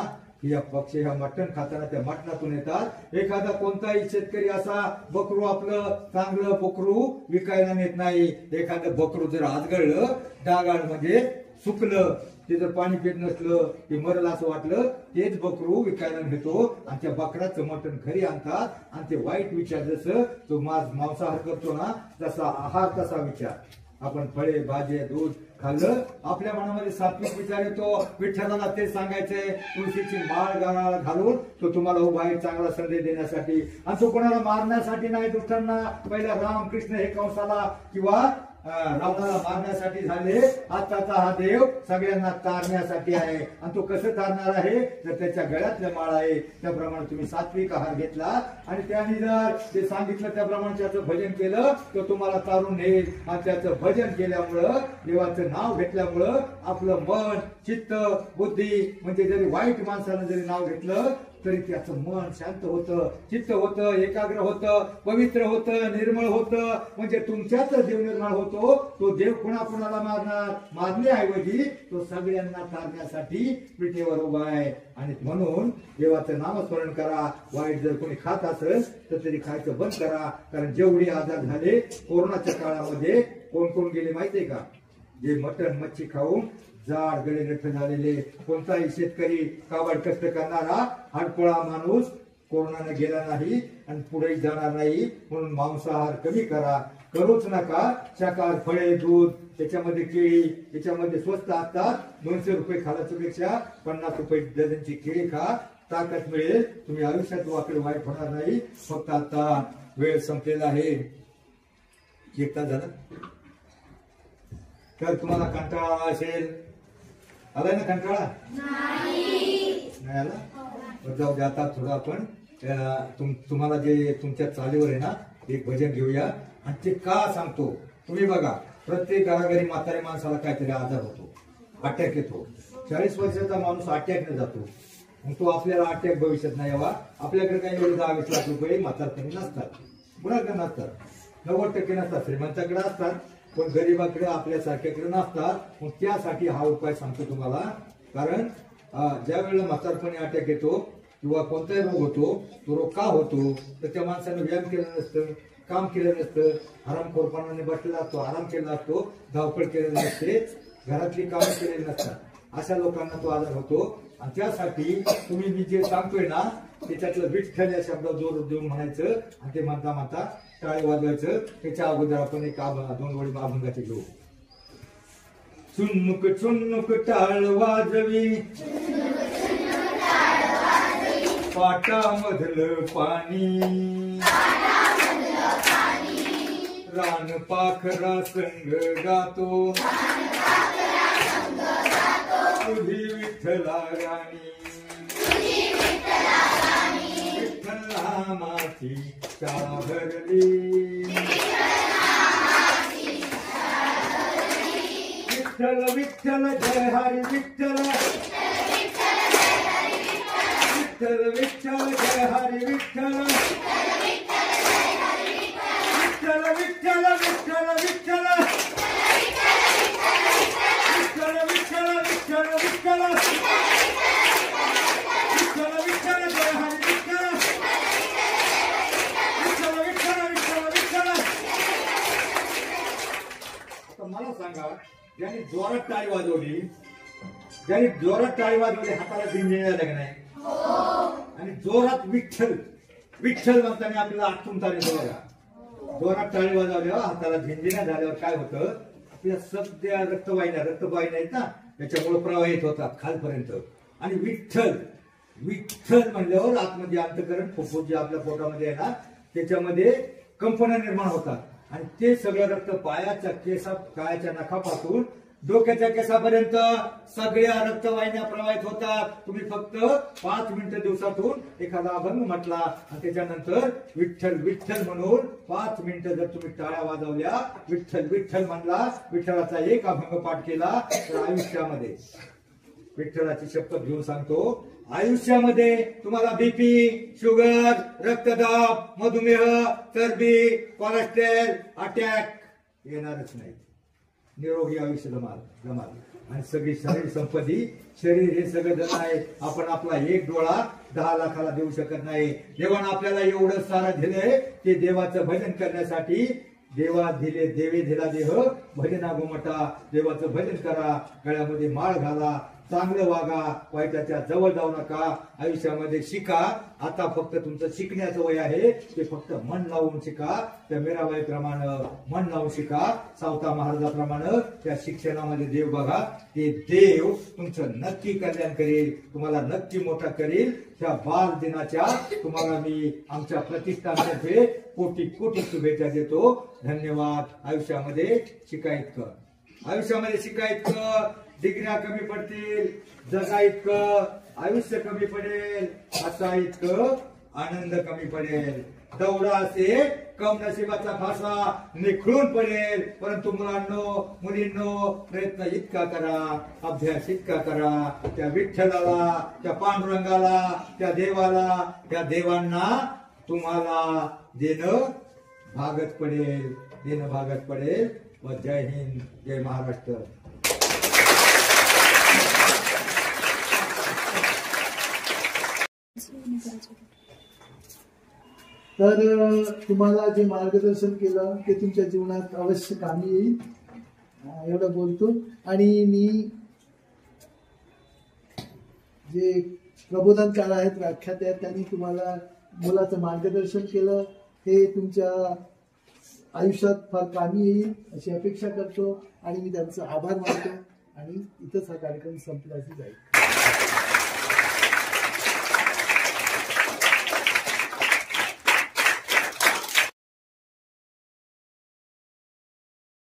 Speaker 2: या पक्षी ह्या मटण खाताना त्या मटणातून येतात. एखादा कोणताही शेतकरी असा बकरू आपलं चांगलं बकरू विकायला नेत नाही. एखादं बकरू जर आजगळलं डागाळ म्हणजे सुकलं, ते जर पाणी पित नसलं ते मरल असं वाटलं, तेच बकरू विकायला नेतो आणि त्या बकराचं मटण घरी आणतात आणि ते वाईट विचार, जसं तो मांसाहार करतो ना तसा आहार तसा विचार. आपण फळे भाज्या दूध खाल्लं आपल्या मनामध्ये सात्विक विचार येतो. विठ्ठलाला ते सांगायचंय, तुळशीची माळ घालून तो तुम्हाला उभा आहे चांगला संदेश देण्यासाठी, आणि तो कोणाला मारण्यासाठी नाही. दुष्टांना पहिला राम कृष्ण हे कंसाला किंवा रावणाला मारण्यासाठी झाले. आताचा हा देव सगळ्यांना तारण्यासाठी आहे. आणि तो कसं तारणार आहे, तर त्याच्या गळ्यातल्या माळ आहे त्याप्रमाणे तुम्ही सात्विक आहार घेतला आणि त्याने जर ते सांगितलं त्याप्रमाणे त्याचं भजन केलं तर तुम्हाला तारून नेईल. आणि त्याचं भजन केल्यामुळं देवाचं नाव घेतल्यामुळं आपलं मन चित्त बुद्धी, म्हणजे जरी वाईट माणसानं जरी नाव घेतलं तरी त्याचं मन शांत होतं, चित्त होतं, एकाग्र होतं, पवित्र होतं, निर्मळ होतं. म्हणजे तुमच्याच देव निर्माण होतो. तो देव कुणाला मारण्याऐवजी तो सगळ्यांना तारण्यासाठी पिठेवर उभा आहे. आणि म्हणून देवाचं नामस्मरण करा. वाईट जर कोणी खात असेल तर तरी खायचं बंद करा. कारण जेवढे आजार झाले कोरोनाच्या काळामध्ये, कोण कोण गेले माहितीये का? जे मटण मच्छी खाऊन जाड गळेगठ्ठ झालेले, कोणताही शेतकरी काबाड कष्ट करणारा हाडकोळा माणूस कोरोनाने गेला नाही आणि पुढे जाणार नाही. म्हणून मांसाहार कमी करा, करूच नका. शाकाहार फळे दूध त्याच्यामध्ये केळी त्याच्यामध्ये स्वस्त असतात. 200 रुपये खाण्याच्या पेक्षा 50 रुपये डझनची केळी खा, ताकद मिळेल. तुम्ही आयुष्यात वाकडे वाईट होणार नाही. फक्त आता वेळ संपलेला आहे, 1 तास झाला. तर तुम्हाला कंटाळा असेल, आलाय ना कंटाळा? नाही आला? जाऊ द्या. आता थोडं आपण तुम्हाला जे तुमच्या चालीवर आहे ना एक भजन घेऊया. आणि ते का सांगतो तुम्ही बघा, प्रत्येक घराघरी म्हातारे माणसाला काहीतरी आजार होतो, अटॅक येतो. 40 वर्षाचा माणूस अटॅकने जातो. मग तो आपल्याला अटॅक भविष्यात नाही यावा. आपल्याकडे काही 10-20 लाख रुपये म्हातारपणी नसतात, कुणाकडे नसतात, 90% नसतात. श्रीमंताकडे असतात पण गरीबाकडे आपल्यासारख्याकडे नसतात. मग त्यासाठी हा उपाय सांगतो तुम्हाला. कारण ज्या वेळेला म्हातारपणी अटॅक येतो किंवा कोणताही रोग होतो, तो रोग का होतो तर त्या माणसाने व्यायाम केला नसतं, काम केलं नसतं, आरामखोरपणाने बसलेला असतो, आराम केला असतो, धावपळ केलेली नसते, घरातली कामं केलेली नसतात. अशा लोकांना तो आजार होतो. आणि त्यासाठी तुम्ही मी जे सांगतोय ना त्याच्यातलं विठ्ठल या शब्दात जोर देऊन म्हणायचं आणि ते म्हणता म्हणता टाळी वाजवायचं. त्याच्या अगोदर आपण एक 2 ओळी अभंगाचे घेऊ. चुन्नुक चुन्नुक टाळ वाजवी पाटामधलं पाणी, रान पाखरा संग गातो, तुझी विठ्ठला राणी, विठ्ठल नामाची शाळा भरली, विठ्ठल विठ्ठल जय हरी विठ्ठल, विठ्ठल विठ्ठल जय हरी विठ्ठल, विठ्ठल विठ्ठल विठ्ठल विठ्ठल, विठ्ठल विठ्ठल विठ्ठल विठ्ठल, विठ्ठल विठ्ठल जय हरी विठ्ठल, विठ्ठल विठ्ठल विठ्ठल विठ्ठल. आता मला सांगा, ज्याने जोरात टाळी वाजवली, ज्याने जोरात टाळी वाजवली हाताला झिंजणी झाल्या का नाही? आणि जोरात विठ्ठल विठ्ठल म्हणताना आपल्याला आठवून येतं बघा. जोरात टाळी वाजवल्यावर हाताला झिंजण्या झाल्यावर काय होतं, आपल्या सध्या रक्तवाहिन्या आहेत ना त्याच्यामुळे प्रवाहित होतात खालपर्यंत. आणि विठ्ठल विठ्ठल म्हणल्यावर आतमध्ये अंतकरण फुफ्फुस जे आपल्या पोटामध्ये आहे ना त्याच्यामध्ये कंपन्या निर्माण होतात. आणि ते सगळं रक्त पायाच्या केसात कायाच्या नखापासून डोक्याच्या केसापर्यंत सगळ्या रक्तवाहिन्या प्रवाहित होतात. तुम्ही फक्त 5 मिनिटं दिवसातून एखादा अभंग म्हटला आणि त्याच्यानंतर विठ्ठल विठ्ठल म्हणून 5 मिनिटं जर तुम्ही टाळ्या वाजवल्या, विठ्ठल विठ्ठल म्हणला, विठ्ठलाचा एक अभंग पाठ केला, तर आयुष्यामध्ये, विठ्ठलाची शपथ घेऊन सांगतो, आयुष्यामध्ये तुम्हाला बीपी, शुगर, रक्तदाब, मधुमेह, चरबी, कोलेस्ट्रॉल, अटॅक येणारच नाही. निरोगी आयुष्य जमाल आणि सगळी शरीर संपत्ती, शरीर हे सगळं जण आहे. आपण आपला एक डोळा 10 लाखाला देऊ शकत नाही. देवानं आपल्याला एवढं सारं दिलंय की देवाचं भजन करण्यासाठी. देवा दिले देवे दिला देह भजना गोमटा. देवाचं भजन करा, गळ्यामध्ये माळ घाला, चांगलं वागा, वाईटाच्या जवळ जाऊ नका. आयुष्यामध्ये शिका. आता फक्त तुमचं शिकण्याचं वय आहे, ते फक्त मन लावून शिका. त्या मीराबाई प्रमाणे मन लावून शिका. सावता महाराजाप्रमाणे त्या शिक्षणामध्ये देव बघा. ते देव तुमचं नक्की कल्याण करेल, तुम्हाला नक्की मोठा करेल. त्या बाल दिनाच्या तुम्हाला मी आमच्या प्रतिष्ठानतर्फे कोटी कोटी शुभेच्छा देतो. धन्यवाद. आयुष्यामध्ये शिकायचं, आयुष्यामध्ये शिकायचं. डिग्र्या कमी पडतील, जगा इतकं आयुष्य कमी पडेल, असा इतकं आनंद कमी पडेल. दौडा असे कम नशिबाचा फासा निखळून पडेल. परंतु मुलांनो मुलींनो प्रयत्न इतका करा, अभ्यास इतका करा. त्या विठ्ठलाला, त्या पांडुरंगाला, त्या देवाला, त्या देवांना तुम्हाला देणं भागत पडेल, देणं भागत पडेल. व जय हिंद, जय महाराष्ट्र.
Speaker 1: तर तुम्हाला जे मार्गदर्शन केलं ते तुमच्या जीवनात अवश्य कामी येईल, एवढं बोलतो. आणि मी जे प्रबोधनकार आहेत, व्याख्याते आहेत, त्यांनी तुम्हाला मुलाचं मार्गदर्शन केलं, हे तुमच्या आयुष्यात फार कामी येईल अशी अपेक्षा करतो. आणि मी त्यांचा आभार मानतो आणि इथंच हा कार्यक्रम संपल्याची जाईल.